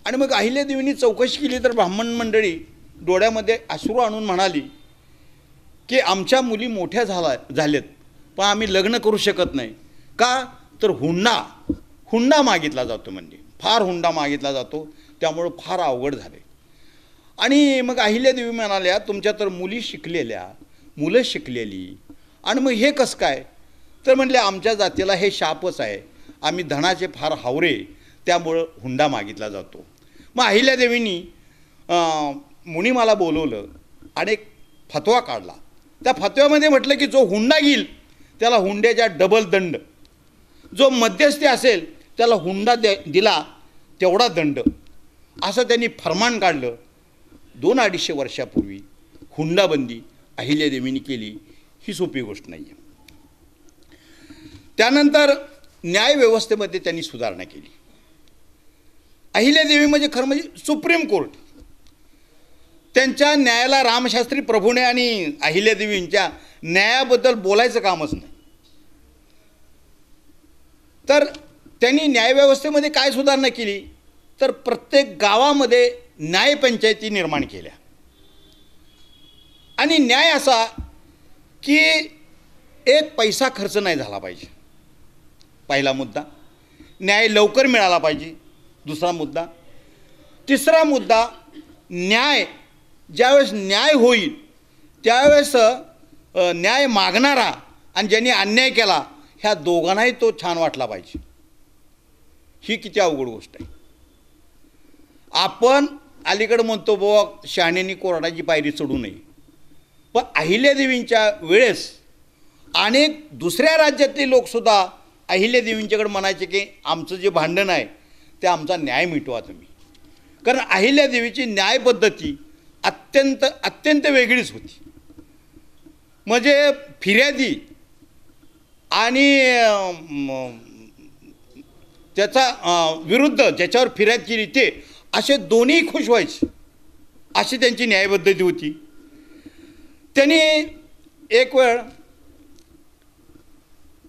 आणि मग अहिल्यादेवींनी चौकशी केली तर ब्राह्मण मंडळी डोळ्यामध्ये अश्रू आणून म्हणाली की आमच्या मुली मोठ्या झाल्यात पण आम्ही लग्न करू शकत नाही. का तर हुंडा मागितला जातो, म्हणजे फार हुंडा मागितला जातो, त्यामुळं फार अवघड झाले. आणि मग अहिल्यादेवी म्हणाल्या तुमच्या तर मुली शिकलेल्या, मुलं शिकलेली, आणि मग हे कसं काय. तर म्हणले आमच्या जातीला हे शापच आहे, आम्ही धनाचे फार हावरे, त्यामुळं हुंडा मागितला जातो. मग अहिल्यादेवींनी मुनिमाला बोलवलं आणि एक फतवा काढला. त्या फतव्यामध्ये म्हटलं की जो हुंडा घेईल त्याला हुंड्याच्या डबल दंड, जो मध्यस्थी असेल त्याला हुंडा दिला तेवढा दंड, असं त्यांनी फरमान काढलं. 200-250 वर्षापूर्वी हुंडाबंदी अहिल्यादेवींनी केली, ही सोपी गोष्ट नाही आहे. त्यानंतर न्यायव्यवस्थेमध्ये त्यांनी सुधारणा केली. अहिल्यादेवी म्हणजे खरं म्हणजे सुप्रीम कोर्ट. त्यांच्या न्यायाला रामशास्त्री प्रभूने आणि अहिल्यादेवींच्या न्यायाबद्दल बोलायचं कामच नाही. तर त्यांनी न्यायव्यवस्थेमध्ये काय सुधारणा केली तर प्रत्येक गावामध्ये न्यायपंचायती निर्माण केल्या. आणि न्याय असा की एक पैसा खर्च नाही झाला पाहिजे, पहिला मुद्दा. न्याय लवकर मिळाला पाहिजे, दुसरा मुद्दा. तिसरा मुद्दा, न्याय ज्यावेळेस न्याय होईल त्यावेळेस न्याय मागणारा आणि ज्यांनी अन्याय केला ह्या दोघांनाही तो छान वाटला पाहिजे. ही किती अवघड गोष्ट आहे. आपण अलीकडं म्हणतो बाबा शहाण्यांनी कोर्टाची पायरी चढू नये, पण अहिल्यादेवींच्या वेळेस अनेक दुसऱ्या राज्यातले लोकसुद्धा अहिल्यादेवींच्याकडे म्हणायचे की आमचं जे भांडण आहे ते आमचा न्याय मिटवा तुम्ही. कारण अहिल्यादेवीची न्यायपद्धती अत्यंत वेगळीच होती. म्हणजे फिर्यादी आणि त्याचा विरुद्ध ज्याच्यावर फिर्याद केली ते असे दोन्ही खुश व्हायचे, अशी त्यांची न्यायपद्धती होती. त्यांनी एक वेळ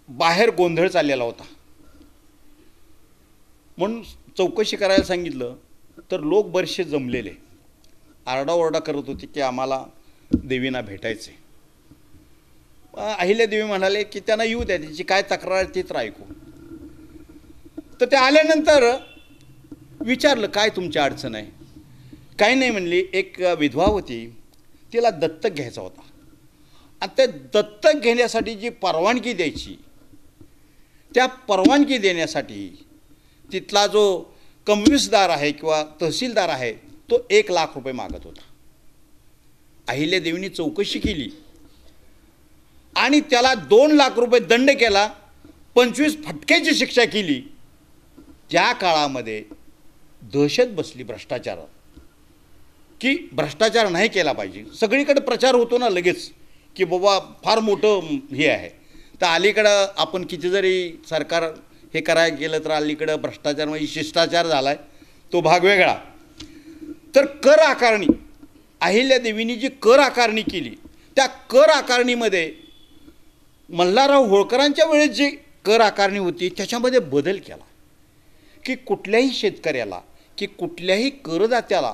बाहेर गोंधळ चाललेला होता म्हणून चौकशी करायला सांगितलं, तर लोक बरेचसे जमलेले आरडाओरडा करत होते की आम्हाला देवींना भेटायचे. अहिल्यादेवी म्हणाले की त्यांना येऊ द्या, त्याची काय तक्रार आहे ते तर ऐकू. तर ते आल्यानंतर विचारलं काय तुमची अडचण आहे. काही नाही म्हणली, एक विधवा होती तिला दत्तक घ्यायचा होता आणि त्या दत्तक घेण्यासाठी जी परवानगी द्यायची त्या परवानगी देण्यासाठी तिथला जो कमवीसदार आहे किंवा तहसीलदार आहे तो 1,00,000 रुपये मागत होता. अहिल्यादेवींनी चौकशी केली आणि त्याला 2,00,000 रुपये दंड केला, 25 फटक्याची शिक्षा केली. त्या काळामध्ये दहशत बसली भ्रष्टाचारात की भ्रष्टाचार नाही केला पाहिजे. सगळीकडे प्रचार होतो ना लगेच की बाबा फार मोठं हे आहे. तर अलीकडं आपण किती जरी सरकार हे करायला गेलं तर अलीकडं भ्रष्टाचार म्हणजे शिष्टाचार झाला आहे, तो भाग वेगळा. तर कर आकारणी, अहिल्यादेवींनी जी कर आकारणी केली त्या कर आकारणीमध्ये मल्हारराव होळकरांच्या वेळेस जी कर आकारणी होती त्याच्यामध्ये बदल केला की कुठल्याही शेतकऱ्याला की कुठल्याही करदात्याला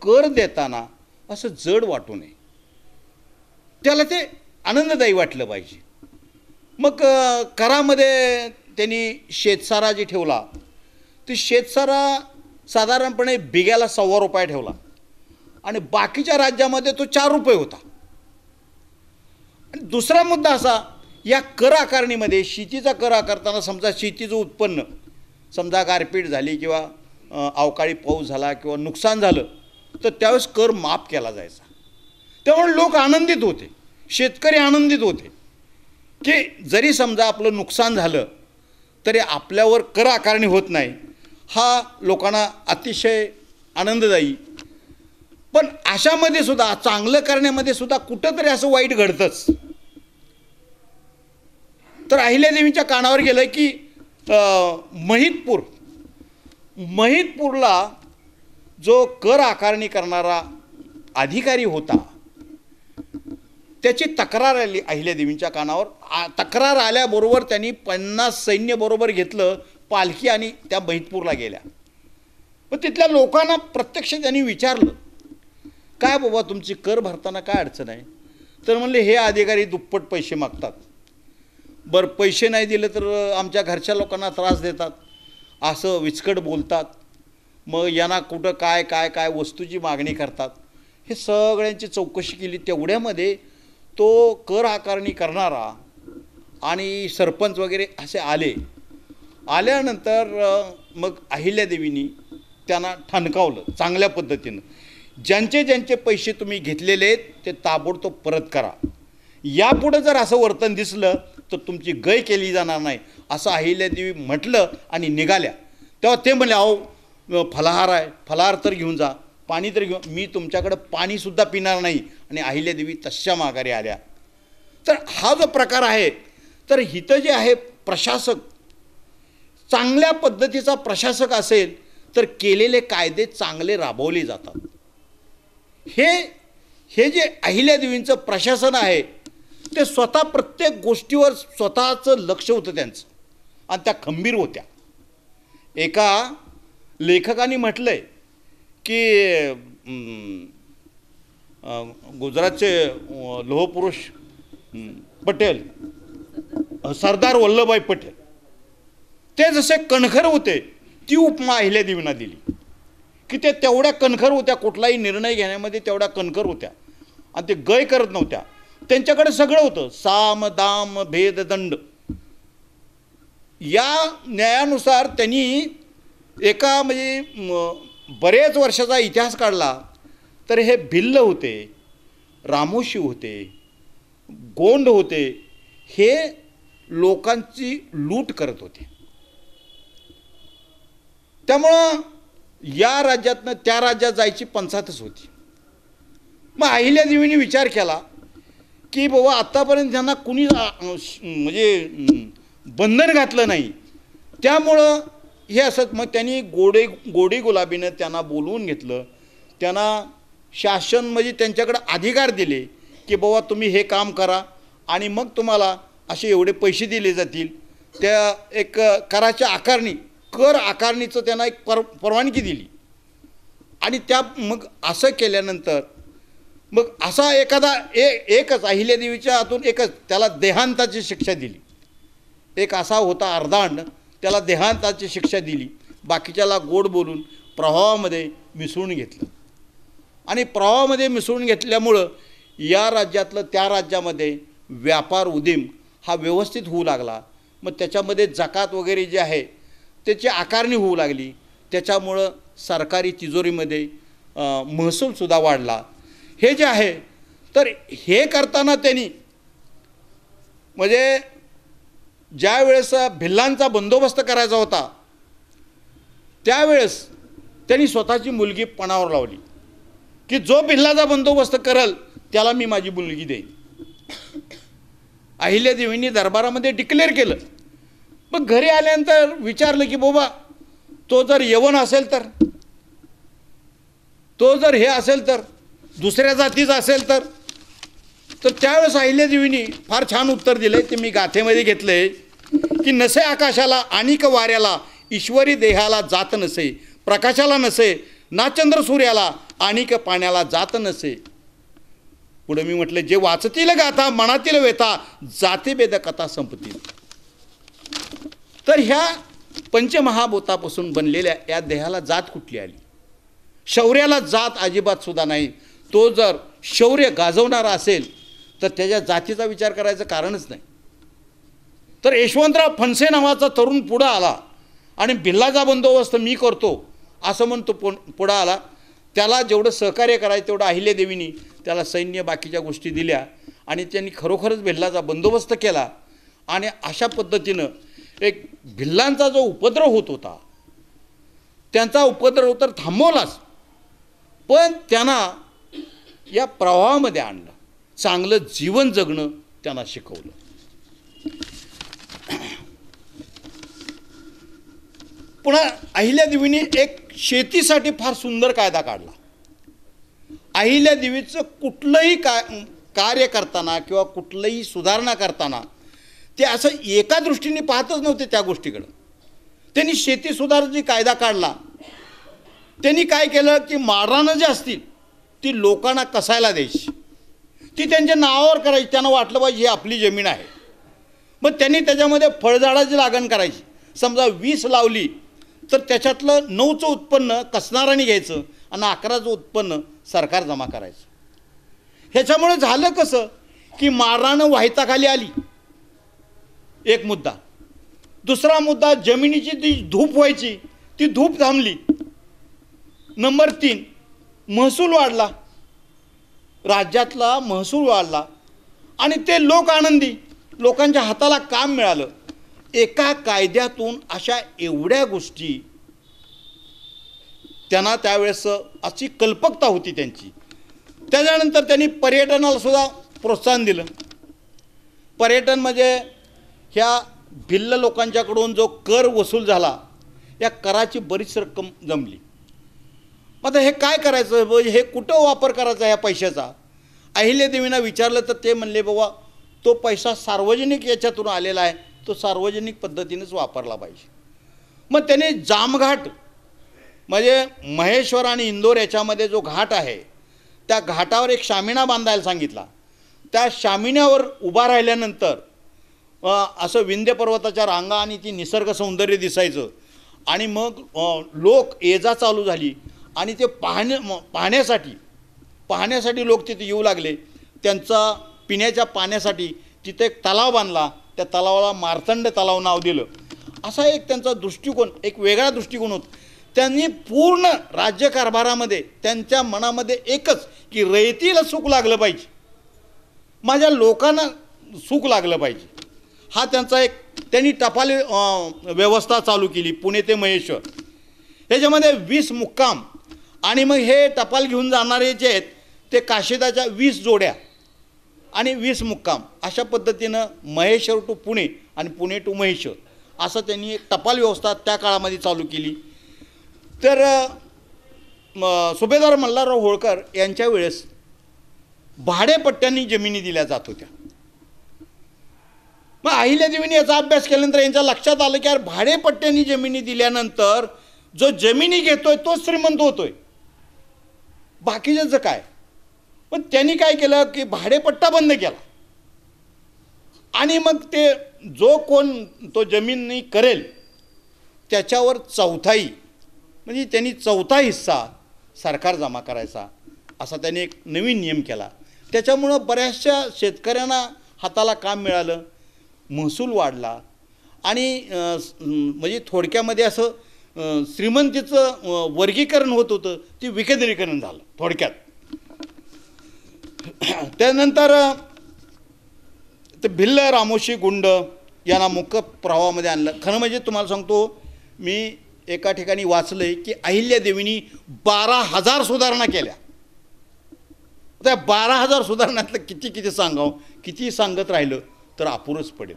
कर देताना असं जड वाटू नये, त्याला ते आनंददायी वाटलं पाहिजे. मग करामध्ये त्यांनी शेतसारा जी ठेवला ती शेतसारा साधारणपणे बिघ्याला 1.25 रुपये ठेवला आणि बाकीच्या राज्यामध्ये तो 4 रुपये होता. आणि दुसरा मुद्दा असा, या कर आकारणीमध्ये शेतीचा कर आकारताना समजा शेतीचं उत्पन्न समजा गारपीट झाली किंवा अवकाळी पाऊस झाला किंवा नुकसान झालं तर त्यावेळेस कर माफ केला जायचा. त्यामुळे लोक आनंदित होते, शेतकरी आनंदित होते की जरी समजा आपलं नुकसान झालं तरी आपल्यावर कर आकारणी होत नाही. हा लोकांना अतिशय आनंददायी. पण अशामध्ये सुद्धा चांगलं करण्यामध्ये सुद्धा कुठंतरी असं वाईट घडतंच. तर अहिल्यादेवींच्या कानावर गेलं की महिदपूरला जो कर आकारणी करणारा अधिकारी होता त्याची तक्रार आली अहिल्यादेवींच्या कानावर. तक्रार आल्याबरोबर त्यांनी 50 सैन्य बरोबर घेतलं, पालखी आणि त्या महिदपूरला गेल्या. पण तिथल्या लोकांना प्रत्यक्ष त्यांनी विचारलं काय बाबा तुमची कर भरताना काय अडचण आहे. तर म्हणले हे अधिकारी दुप्पट पैसे मागतात. बरं पैसे नाही दिले तर आमच्या घरच्या लोकांना त्रास देतात, असं विचकट बोलतात. मग यांना कुठं काय काय काय वस्तूची मागणी करतात. हे सगळ्यांची चौकशी केली. तेवढ्यामध्ये तो कर आकारणी करणारा आणि सरपंच वगैरे असे आल्यानंतर मग अहिल्यादेवींनी त्यांना ठणकावलं चांगल्या पद्धतीनं. ज्यांचे पैसे तुम्ही घेतलेले आहेत ते ताबडतोब परत करा. यापुढं जर असं वर्तन दिसलं तर तुमची गय केली जाणार नाही असं अहिल्यादेवी म्हटलं आणि निघाल्या. तेव्हा ते म्हणले अहो फलाहार आहे, फलाहार तर घेऊन जा, पाणी तर घेऊन, मी तुमच्याकडं पाणीसुद्धा पिणार नाही. आणि अहिल्यादेवी तशा माघारी आल्या. तर हा जो प्रकार आहे तर हिथं जे आहे प्रशासक चांगल्या पद्धतीचा प्रशासक असेल तर केलेले कायदे चांगले राबवले जातात. हे जे अहिल्यादेवींचं प्रशासन आहे ते स्वतः प्रत्येक गोष्टीवर स्वतःचं लक्ष होतं त्यांचं आणि त्या खंबीर होत्या. एका लेखकाने म्हटलं आहे की गुजरातचे लोहपुरुष पटेल सरदार वल्लभभाई पटेल ते जसे कणखर होते ती उपमा अहिल्यादेवींना दिली की ते तेवढ्या कणखर होत्या, कुठलाही निर्णय घेण्यामध्ये तेवढ्या कणखर होत्या आणि ते गय करत नव्हत्या. त्यांच्याकडे सगळं होतं, साम दाम भेद दंड. या न्यायानुसार त्यांनी एका म्हणजे बरेच वर्षाचा इतिहास काढला तर हे भिल्ल होते, रामोशी होते, गोंड होते, हे लोकांची लूट करत होते. त्यामुळं या राज्यातनं त्या राज्यात जायची पंचातच होती. मग अहिल्यादेवींनी विचार केला की बाबा आत्तापर्यंत त्यांना कुणी म्हणजे बंधन घातलं नाही, त्यामुळं हे असत. मग त्यांनी गोडी गुलाबीनं त्यांना बोलवून घेतलं, त्यांना शासन म्हणजे त्यांच्याकडे अधिकार दिले की बाबा तुम्ही हे काम करा आणि मग तुम्हाला असे एवढे पैसे दिले जातील. त्या एक कराच्या आकारणी, कर आकारणीचं त्यांना एक परवानगी दिली. आणि त्या मग असं केल्यानंतर मग असा एखादा एकच अहिल्यादेवीच्या हातून एकच त्याला देहांताची शिक्षा दिली. एक असा होता अर्धांड, त्याला देहांताची शिक्षा दिली. बाकीच्याला गोड बोलून प्रवाहामध्ये मिसळून घेतलं आणि प्रवाहामध्ये मिसळून घेतल्यामुळं या राज्यातलं त्या राज्यामध्ये व्यापार उदीम हा व्यवस्थित होऊ लागला. मग त्याच्यामध्ये जकात वगैरे जे आहे त्याची आकारणी होऊ लागली. त्याच्यामुळं सरकारी तिजोरीमध्ये महसूलसुद्धा वाढला. हे जे आहे तर हे करताना त्यांनी म्हणजे ज्या वेळेस भिल्लांचा बंदोबस्त करायचा होता त्यावेळेस त्यांनी स्वतःची मुलगी पणावर लावली की जो भिल्लाचा बंदोबस्त करल त्याला मी माझी मुलगी देईन. अहिल्यादेवींनी दरबारामध्ये डिक्लेअर केलं. मग घरी आल्यानंतर विचारलं की बाबा तो जर यवन असेल तर, तो जर हे असेल तर, दुसऱ्या जातीचा असेल तर त्यावेळेस अहिल्यादेवींनी फार छान उत्तर दिले. ते मी गाथेमध्ये घेतले की नसे आकाशाला आणिक वाऱ्याला, ईश्वरी देहाला जात नसे, प्रकाशाला नसे ना चंद्र सूर्याला, आणिक पाण्याला जात नसे. पुढे मी म्हटलं जे वाचतील गाथा मनातील व्यथा, जातीभेद कथा संपतील. तर ह्या पंचमहाभूतापासून बनलेल्या या देहाला जात कुठली आली? शौर्याला जात अजिबात सुद्धा नाही. तो जर शौर्य गाजवणारा असेल तर त्याच्या जातीचा विचार करायचं कारणच नाही. तर यशवंतराव फणसे नावाचा तरुण पुढं आला आणि भिल्लाचा बंदोबस्त मी करतो असं म्हणतो पुढं आला. त्याला जेवढं सहकार्य करायचं तेवढं अहिल्यादेवींनी त्याला सैन्य बाकीच्या गोष्टी दिल्या आणि त्यांनी खरोखरच भिल्लाचा बंदोबस्त केला. आणि अशा पद्धतीनं एक भिल्लांचा जो उपद्रव होत होता त्यांचा उपद्रव तर थांबवलाच, पण त्यांना या प्रवाहामध्ये आणलं, चांगलं जीवन जगणं त्यांना शिकवलं. पुन्हा अहिल्यादेवींनी एक शेतीसाठी फार सुंदर कायदा काढला. अहिल्यादेवीचं कुठलंही कार्य करताना किंवा कुठलंही सुधारणा करताना ते असं एका दृष्टीने पाहतच नव्हते त्या गोष्टीकडं. त्यांनी शेती सुधारणाची कायदा काढला. त्यांनी काय केलं की माळरानं जी असतील ती लोकांना कसायला द्यायची, ती त्यांच्या नावावर करायची. त्यांना वाटलं पाहिजे ही आपली जमीन आहे. मग त्यांनी त्याच्यामध्ये फळझाडाची लागण करायची. समजा 20 लावली तर त्याच्यातलं 9चं उत्पन्न कसणाराने घ्यायचं आणि 11चं उत्पन्न सरकार जमा करायचं. ह्याच्यामुळे झालं कसं की माळरानं वाहिताखाली आली, एक मुद्दा. दुसरा मुद्दा जमिनीची ती धूप व्हायची, ती धूप थांबली. नंबर 3 महसूल वाढला, राज्यातला महसूल वाढला आणि ते लोक आनंदी, लोकांच्या हाताला काम मिळालं. एका कायद्यातून अशा एवढ्या गोष्टी त्यांना त्यावेळेस अशी कल्पकता होती त्यांची. त्याच्यानंतर त्यांनी पर्यटनाला सुद्धा प्रोत्साहन दिलं. पर्यटन म्हणजे ह्या भिल्ल लोकांच्याकडून जो कर वसूल झाला या कराची बरीच रक्कम जमली. आता हे काय करायचं, हे कुठं वापर करायचा या पैशाचा? अहिल्यादेवींना विचारलं तर ते म्हणले बाबा तो पैसा सार्वजनिक याच्यातून आलेला आहे, तो सार्वजनिक पद्धतीनेच वापरला पाहिजे. मग त्याने जामघाट म्हणजे महेश्वर आणि इंदोर याच्यामध्ये जो घाट आहे त्या घाटावर एक शामिना बांधायला सांगितला. त्या शामिन्यावर उभा राहिल्यानंतर असं विंध्य पर्वताच्या रांगा आणि ती निसर्ग सौंदर्य दिसायचं. आणि मग लोक ये जा चालू झाली आणि ते पाहण्यासाठी लोक तिथे येऊ लागले. त्यांचा पिण्याच्या पाण्यासाठी तिथे एक तलाव बांधला. त्या तलावाला मार्तंड तलाव नाव दिलं. असा एक त्यांचा दृष्टिकोन, एक वेगळा दृष्टिकोन होता. त्यांनी पूर्ण राज्यकारभारामध्ये त्यांच्या मनामध्ये एकच की रयतीला सुख लागलं पाहिजे, माझ्या लोकांना सुख लागलं पाहिजे. हा त्यांचा एक, त्यांनी टपाल व्यवस्था चालू केली पुणे ते महेश्वर. ह्याच्यामध्ये 20 मुक्काम आणि मग हे टपाल घेऊन जाणारे जे आहेत ते काशिदाच्या 20 जोड्या आणि 20 मुक्काम अशा पद्धतीनं महेश्वर टू पुणे आणि पुणे टू महेश्वर असं त्यांनी एक टपाल व्यवस्था त्या काळामध्ये चालू केली. तर सुभेदार मल्हारराव होळकर यांच्या वेळेस भाडेपट्ट्यांनी जमिनी दिल्या जात होत्या. मग अहिल्यादेवींनी याचा अभ्यास केल्यानंतर यांच्या लक्षात आलं की यार भाडेपट्ट्यांनी जमिनी दिल्यानंतर जो जमिनी घेतोय तो श्रीमंत होतोय, बाकीच्याचं काय. पण त्यांनी काय केलं की भाडेपट्टा बंद केला आणि मग ते जो कोण तो जमिनी करेल त्याच्यावर चौथाई म्हणजे त्यांनी चौथा हिस्सा सरकार जमा करायचा असा त्यांनी एक नवीन नियम केला. त्याच्यामुळं बऱ्याचशा शेतकऱ्यांना हाताला काम मिळालं, महसूल वाढला आणि म्हणजे थोडक्यामध्ये असं श्रीमंतीचं वर्गीकरण होत होतं ते विकेंद्रीकरण झालं थोडक्यात. त्यानंतर ते भिल्ल रामोशी गुंड यांना मुख्य प्रवाहामध्ये आणलं. खरं म्हणजे तुम्हाला सांगतो, मी एका ठिकाणी वाचलं आहे की अहिल्यादेवींनी 12,000 सुधारणा केल्या. त्या 12,000 सुधारणातलं किती सांगावं, किती सांगत राहिलं तर अपुरंच पडेल,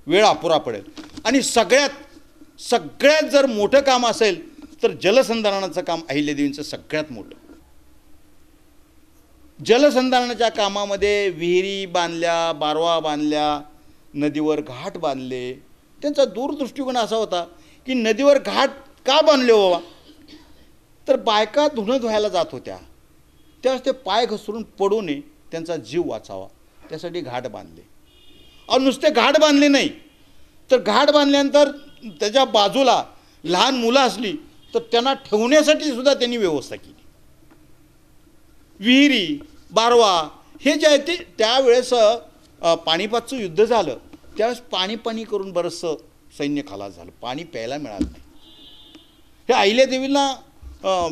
वेळ अपुरा पडेल. आणि सगळ्यात जर मोठं काम असेल तर जलसंधारणाचं काम अहिल्यादेवींचं सगळ्यात मोठं. जलसंधारणाच्या कामामध्ये विहिरी बांधल्या, बारवा बांधल्या, नदीवर घाट बांधले. त्यांचा दूरदृष्टिकोन असा होता की नदीवर घाट का बांधले बाबा, तर बायका धुणं धुवायला जात होत्या, त्यावेळेस ते पाय घसरून पडू नये, त्यांचा जीव वाचावा, त्यासाठी घाट बांधले. अहो नुसते घाट बांधले नाही तर घाट बांधल्यानंतर त्याच्या बाजूला लहान मुलं असली तर त्यांना ठेवण्यासाठी सुद्धा त्यांनी व्यवस्था केली. विहिरी, बारवा हे जे आहे ते त्यावेळेस पानिपतचं युद्ध झालं त्यावेळेस पाणी करून बरंचसं सैन्य खलास झालं, पाणी प्यायला मिळालं नाही. हे अहिल्यादेवीला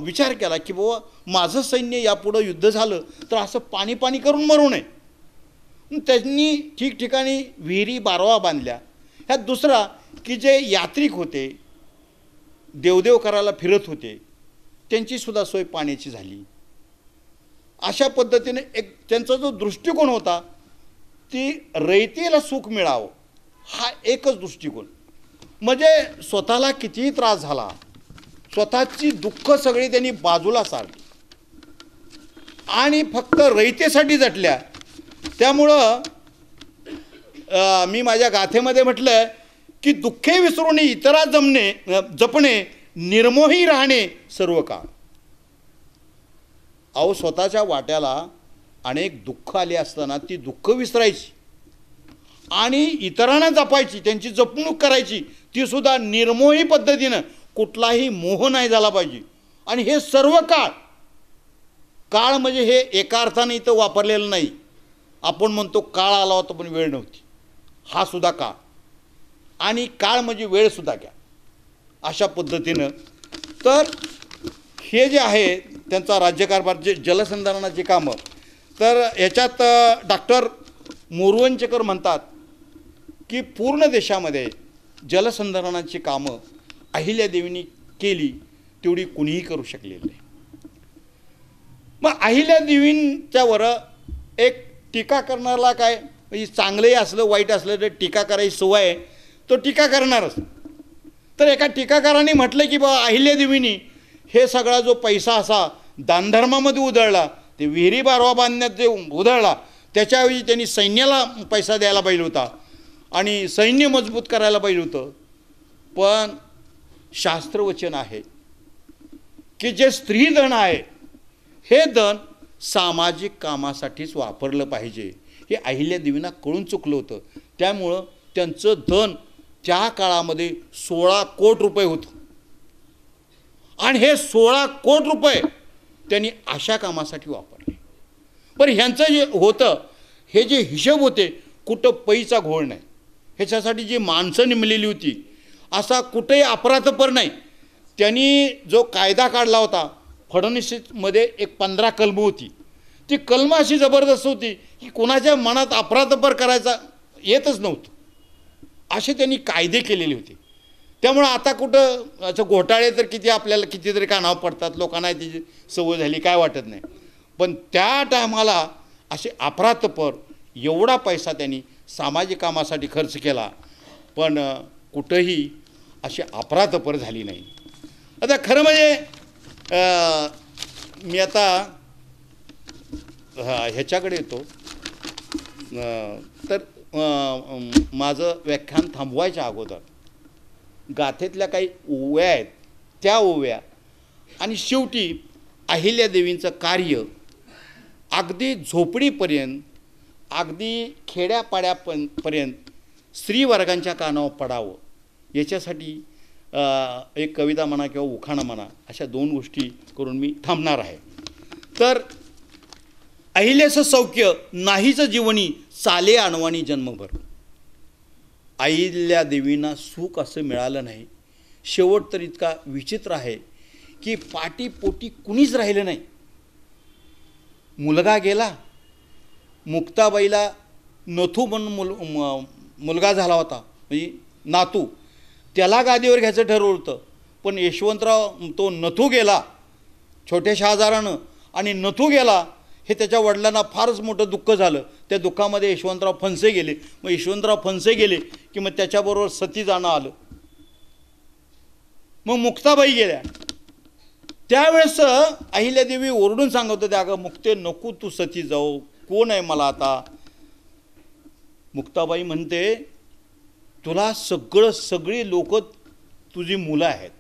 विचार केला की बाबा माझं सैन्य यापुढं युद्ध झालं तर असं पाणी करून मरू नये. त्यांनी ठिकठिकाणी विहिरी, बारवा बांधल्या. ह्यात दुसरा की जे यात्रिक होते, देवदेव करायला फिरत होते, त्यांचीसुद्धा सोय पाण्याची झाली. अशा पद्धतीने एक त्यांचा जो दृष्टिकोन होता ती रयतेला सुख मिळावं हा एकच दृष्टिकोन. म्हणजे स्वतःला कितीही त्रास झाला, स्वतःची दुःख सगळी त्यांनी बाजूला सारली आणि फक्त रयतेसाठी झटल्या. त्यामुळं मी माझ्या गाथेमध्ये म्हटलं की दुःखे विसरून इतरा जपणे, निर्मोही राहणे सर्व काळ. अहो स्वतःच्या वाट्याला अनेक दुःख आले असताना ती दुःख विसरायची आणि इतरांना जपायची, त्यांची जपणूक करायची, ती सुद्धा निर्मोही पद्धतीनं, कुठलाही मोह नाही झाला पाहिजे. आणि हे सर्व काळ म्हणजे हे एका अर्थाने इथं वापरलेलं नाही. आपण म्हणतो काळ आला होता पण वेळ नव्हती, हा सुद्धा काळ. आणि काळ म्हणजे वेळसुद्धा घ्या अशा पद्धतीनं. तर हे जे आहे त्यांचा राज्यकारभार, जे जलसंधारणाची कामं, तर याच्यात डॉक्टर मोरवंचकर म्हणतात की पूर्ण देशामध्ये जलसंधारणाची कामं अहिल्यादेवींनी केली तेवढी कुणीही करू शकलेली नाही. मग अहिल्यादेवींच्यावर एक टीका करणारा काय, म्हणजे चांगलंही असलं वाईट असलं तर टीका करायची सवय आहे, तो टीका करणारच. तर एका टीकाकाराने म्हटलं की बाबा अहिल्यादेवींनी हे सगळा जो पैसा असा दानधर्मामध्ये उधळला, ते विहिरी बारवा बांधण्यात जे उधळला, त्याच्याऐवजी त्यांनी सैन्याला पैसा द्यायला पाहिजे होता आणि सैन्य मजबूत करायला पाहिजे होतं. पण शास्त्रवचन आहे की जे स्त्रीधन आहे हे धन सामाजिक कामासाठीच वापरलं पाहिजे, हे अहिल्यादेवींना कळून चुकलं होतं. त्यामुळं त्यांचं धन त्या काळामध्ये 16 कोटी रुपये होतं आणि हे 16 कोटी रुपये त्यांनी अशा कामासाठी वापरले. पण ह्यांचं जे होतं हे जे हिशोब होते कुठं पैसा घोळ नाही, ह्याच्यासाठी जी माणसं नेमलेली होती असा कुठेही अपराधपर नाही. त्यांनी जो कायदा काढला होता फडणवीसमध्ये एक 15 कलम होती, ती कलम अशी जबरदस्त होती की कोणाच्या मनात अपराधपर करायचा येतच नव्हतं, असे त्यांनी कायदे केलेले होते. त्यामुळं आता कुठं असं घोटाळे तर किती आपल्याला कितीतरी कानावर पडतात, लोकांना त्याची सवय झाली काय वाटत नाही. पण त्या टायमाला असे अपराधपर एवढा पैसा त्यांनी सामाजिक कामासाठी खर्च केला, पण कुठंही अशी अपराधपर झाली नाही. आता खरं म्हणजे मी आता ह्याच्याकडे येतो. तर माझं व्याख्यान थांबवायच्या अगोदर गाथेतल्या काही ओव्या आहेत त्या ओव्या आणि शेवटी अहिल्यादेवींचं कार्य अगदी झोपडीपर्यंत अगदी खेड्यापाड्यापर्यंत स्त्रीवर्गांच्या कानावर पडावं याच्यासाठी एक कविता म्हणा किंवा उखाणा म्हणा अशा 2 गोष्टी करून मी थांबणार आहे. तर अहिल्याचं सौख्य नाहीचं जीवनी चाले अणवानी जन्मभर. अहिल्यादेवींना सुख असं मिळालं नाही. शेवट तर इतका विचित्र आहे की पाठीपोटी कुणीच राहिलं नाही. मुलगा गेला, मुक्ताबाईला नथू म्हणून मुलगा झाला होता, म्हणजे नातू, त्याला गादीवर घ्यायचं ठरवलं होतं. पण यशवंतराव तो नथू गेला छोट्या शहाजारानं आणि नथू गेला हे त्याच्या वडिलांना फारच मोठं दुःख झालं. त्या दुःखामध्ये यशवंतराव फणसे गेले. मग यशवंतराव फणसे गेले की मग त्याच्याबरोबर सती जाणं आलं. मग मुक्ताबाई गेल्या. त्यावेळेस अहिल्यादेवी ओरडून सांगत होत्या, अगं मुक्ते नको तू सती जाऊ, कोण आहे मला आता. मुक्ताबाई म्हणते, तुला सगळी लोक तुझी मुलं आहेत,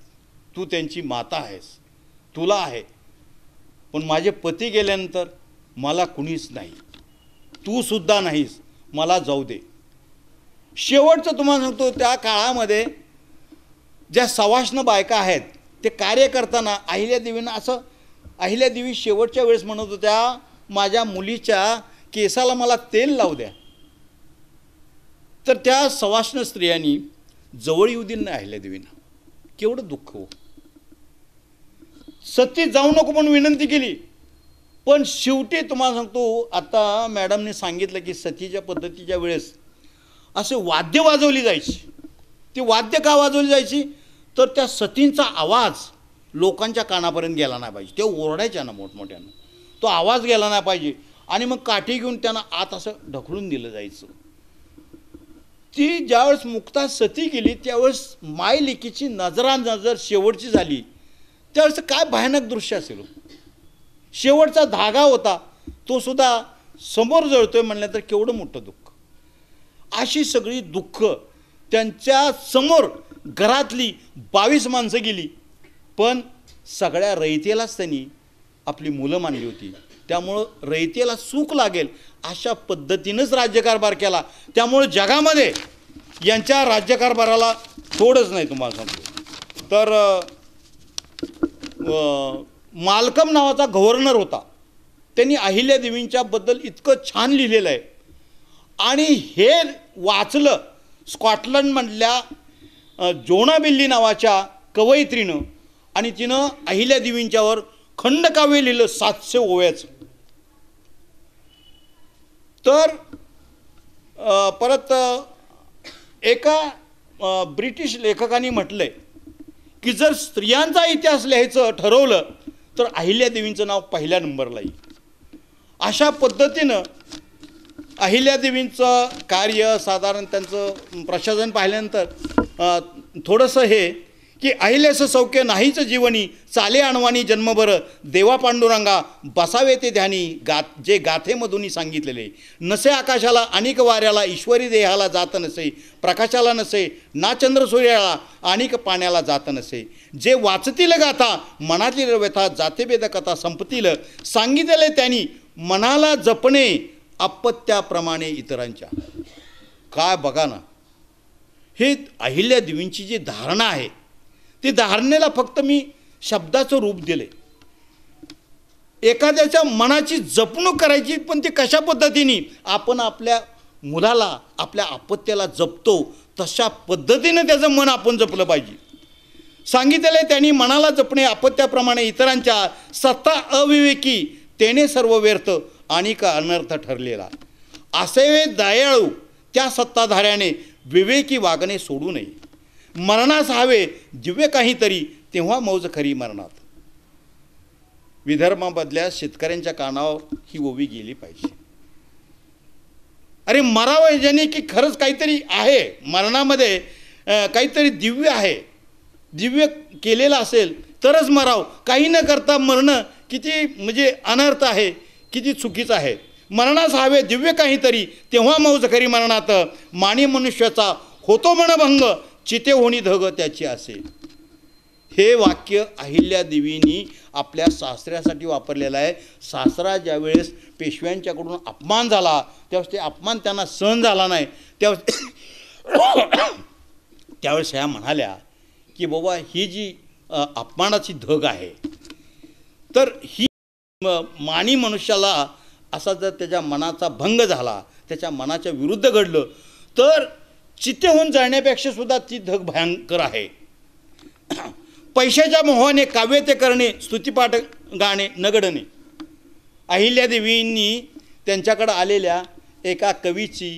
तू त्यांची माता आहेस, तुला आहे, पण माझे पती गेल्यानंतर मला कुणीच नाही, तू सुद्धा नाहीस, मला जाऊ दे. शेवटचं तुम्हाला सांगतो, त्या काळामध्ये ज्या सवाष्ण बायका आहेत ते कार्य करताना अहिल्यादेवींना असं, अहिल्यादेवी शेवटच्या वेळेस म्हणत होत्या, माझ्या मुलीच्या केसाला मला तेल लावू द्या. तर त्या सवाष्ण स्त्रियांनी जवळ येऊ दिलं नाही अहिल्यादेवींना. केवढं दुःख हो. सती जाऊ नको म्हणून विनंती केली, पण शेवटी तुम्हाला सांगतो, आता मॅडमने सांगितलं की सतीच्या पद्धतीच्या वेळेस असे वाद्य वाजवली जायची. ती वाद्य का वाजवली जायची, तर त्या सतींचा आवाज लोकांच्या कानापर्यंत गेला नाही पाहिजे. ते ओरडायच्या ना मोठमोठ्यानं, तो आवाज गेला नाही पाहिजे. आणि मग काठी घेऊन त्यांना आत असं ढकलून दिलं जायचं. ती ज्यावेळेस मुक्ता सती गेली त्यावेळेस माय लेकीची नजरानजर शेवटची झाली, त्यावेळेस काय भयानक दृश्य असेल. शेवटचा धागा होता तो सुद्धा समोर जळतोय म्हणलं तर केवढं मोठं दुःख. अशी सगळी दुःख त्यांच्या समोर घरातली 22 माणसं गेली, पण सगळ्या रयतेलाच त्यांनी आपली मुलं मानली होती. त्यामुळं रयतेला सुख लागेल अशा पद्धतीनंच राज्यकारभार केला. त्यामुळे जगामध्ये यांच्या राज्यकारभाराला थोडंच नाही तुम्हाला सांगतो. तर मालकम नावाचा गव्हर्नर होता, त्यांनी अहिल्यादेवींच्याबद्दल इतकं छान लिहिलेलं आहे. आणि हे वाचलं स्कॉटलंडमधल्या जोनाबिल्ली नावाच्या कवयित्रीनं, आणि तिनं अहिल्यादेवींच्यावर खंडकाव्य लिहिलं 700 ओव्याचं. तर परत एका ब्रिटिश लेखकाने म्हटलंय की जर स्त्रियांचा इतिहास लिहायचं ठरवलं तर अहिल्यादेवींचं नाव पहिल्या नंबरला येईल. अशा पद्धतीनं अहिल्यादेवींचं कार्य, साधारण त्यांचं प्रशासन पाहिल्यानंतर थोडंसं हे की अहिल्याचं सौख्य नाहीच जीवनी चाले अणवानी जन्मभर, देवा पांडुरंगा बसावे ते ध्यानी, जे गाथेमधूनही सांगितलेले. नसे आकाशाला अनेक वाऱ्याला, ईश्वरी देहाला जात नसे, प्रकाशाला नसे ना चंद्र सूर्याला, अनेक पाण्याला जात नसे. जे वाचतील गाथा मनातील व्यथा, जातेभेद कथा संपतील, सांगितले त्यांनी मनाला जपणे अपत्याप्रमाणे इतरांच्या. काय बघा ना, हे अहिल्यादेवींची जी धारणा आहे ती धारणेला फक्त मी शब्दाचं रूप दिले. एखाद्याच्या मनाची जपणूक करायची, पण ती कशा पद्धतीने आपण आपल्या मुलाला आपल्या अपत्याला जपतो तशा पद्धतीनं त्याचं मन आपण जपलं पाहिजे. सांगितलेलं आहे त्यांनी, मनाला जपणे अपत्याप्रमाणे इतरांच्या सत्ता अविवेकी तेने सर्व व्यर्थ आणि का अनर्थ ठरलेला. असे दयाळू त्या सत्ताधाऱ्याने विवेकी वागणे सोडू नये. मरणास हवे दिव्य काहीतरी तेव्हा मौज खरी मरणात. विदर्भामधल्या शेतकऱ्यांच्या कानावर ही ओवी गेली पाहिजे. अरे मरावं ज्याने की खरंच काहीतरी आहे मरणामध्ये, काहीतरी दिव्य आहे, दिव्य केलेलं असेल तरच मराव. काही न करता मरणं किती म्हणजे अनर्थ आहे, किती चुकीचं आहे. मरणास हवे दिव्य काहीतरी तेव्हा मौज खरी मरणात. मानी मनुष्याचा होतो मनभंग चिते होणी धग त्याची असे. हे वाक्य अहिल्यादेवींनी आपल्या सासऱ्यासाठी वापरलेलं आहे. सासरा ज्यावेळेस पेशव्यांच्याकडून अपमान झाला त्यावेळेस ते अपमान त्यांना सहन झाला नाही. त्यावेळेस ह्या म्हणाल्या की बाबा ही जी अपमानाची धग आहे तर ही मानी मनुष्याला असा जर त्याच्या मनाचा भंग झाला, त्याच्या मनाच्या विरुद्ध घडलं तर चित्ते होऊन जाण्यापेक्षा सुद्धा ती धग भयंकर आहे. पैशाच्या मोहाने काव्य ते करणे, स्तुतिपाठ गाणे न घडणे. अहिल्यादेवींनी त्यांच्याकडं आलेल्या एका कवीची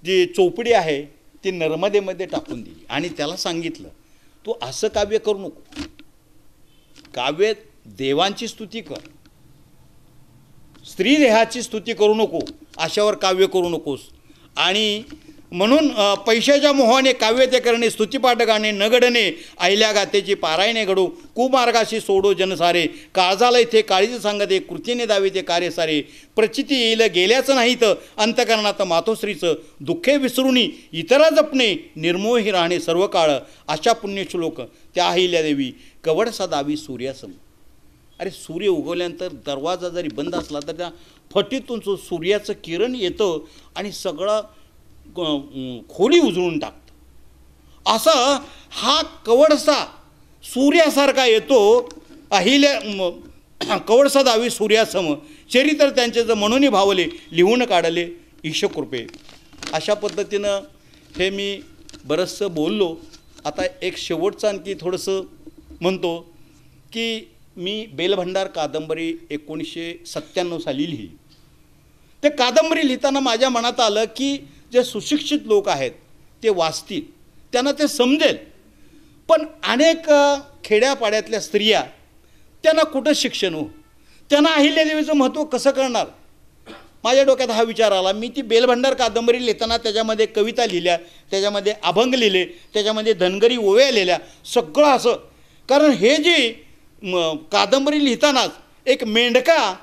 जी चोपडी आहे ती नर्मदेमध्ये टाकून दिली आणि त्याला सांगितलं, तू असं काव्य करू नको, काव्य देवांची स्तुती कर, स्त्री देहाची स्तुती करू नको, अशावर काव्य करू नकोस. आणि म्हणून पैशाच्या मोहाने काव्य ते करणे, स्तुतिपाठ गाणे न घडणे, अहिल्या गातेची पारायणे घडू, कुमार्गाशी सोडो जनसारे, काळजाला इथे काळीज सांगते, कृतीने दावे ते कार्य सारे, प्रचिती येईल गेल्याचं नाहीत अंतकरणात मातोश्रीचं, दुःखे विसरुनी इतरा जपणे, निर्मोही राहणे सर्व काळ. अशा पुण्यश्लोक त्या अहिल्यादेवी कवडसा दावी सूर्यासम. अरे सूर्य उगवल्यानंतर दरवाजा जरी बंद असला तर त्या फटीतून सूर्याचं किरण येतं आणि सगळं खोली उजळून टाकतं. असं हा कवडसा सूर्यासारखा येतो. अहिल्या कवडसा दावी सूर्यासम, चरित्र त्यांचे जर म्हणून भावले लिहून काढले ईशकृपे. अशा पद्धतीनं हे मी बरंचसं बोललो. आता एक शेवटचं आणखी थोडंसं म्हणतो की मी बेलभंडार कादंबरी 1997 साली लिहिली. ते कादंबरी लिहिताना माझ्या मनात आलं की जे सुशिक्षित लोक आहेत ते वाचतील, त्यांना ते समजेल. पण अनेक खेड्यापाड्यातल्या स्त्रिया त्यांना कुठं शिक्षण हो, त्यांना अहिल्यादेवीचं महत्त्व कसं करणार. माझ्या डोक्यात हा विचार आला. मी ती बेलभंडार कादंबरी लिहिताना त्याच्यामध्ये कविता लिहिल्या, त्याच्यामध्ये अभंग लिहिले, त्याच्यामध्ये धनगरी ओव्या लिहिल्या, सगळं असं. कारण हे जी कादंबरी लिहितानाच एक मेंढका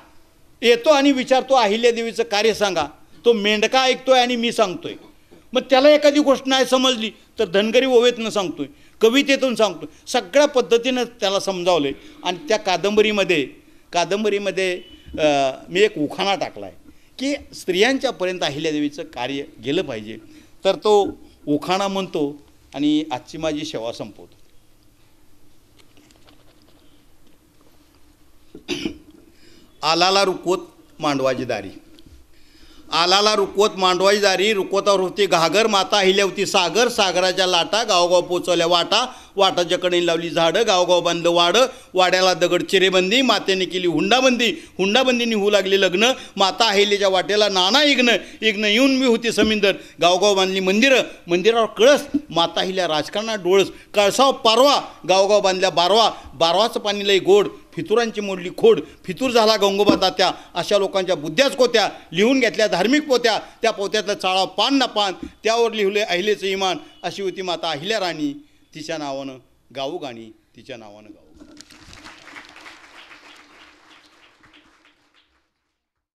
येतो आणि विचारतो अहिल्यादेवीचं कार्य सांगा. तो मेंढका ऐकतोय आणि मी सांगतोय. मग त्याला एखादी गोष्ट नाही समजली तर धनगरी ओवेतनं सांगतोय, कवितेतून सांगतोय, सगळ्या पद्धतीनं त्याला समजावलं आहे. आणि त्या कादंबरीमध्ये मी एक उखाणा टाकला आहे की स्त्रियांच्यापर्यंत अहिल्यादेवीचं कार्य गेलं पाहिजे. तर तो उखाणा म्हणतो आणि आजची माझी सेवा संपवतो. आलाला रुकवत मांडवाची दारी, आलाला रुकवत मांडवाची दारी, रुकवतावर होती घागर, माता अहिल्या होती सागर, सागराच्या लाटा गावगाव पोचवल्या वाटा, वाटाच्या कडेने लावली झाडं, गावगाव बांधलं वाडं, वाड्याला दगड चिरेबंदी, मातेने केली हुंडाबंदी, हुंडाबंदीने होऊ लागली लग्न, माता अहिल्याच्या वाटेला नाना इग्न, इग्न येऊन मी होती समिंदर, गावगाव बांधली मंदिरं, मंदिरावर कळस, माता अहिल्या राजकारणात डोळस, कळसाव पारवा, गावगाव बांधल्या बारवा, बारवाचं पाणी लई गोड, फितुरांची मोडली खोड, फितूर झाला गंगोबा तात्या, अशा लोकांच्या बुद्ध्याच कोत्या, लिहून घेतल्या धार्मिक पोत्या, त्या पोत्यातलं चाळा पान ना पान, त्यावर लिहिले अहिलेचं इमान, अशी होती माता अहिल्या राणी, तिच्या नावानं गाऊ गाणी, तिच्या नावानं गाऊ.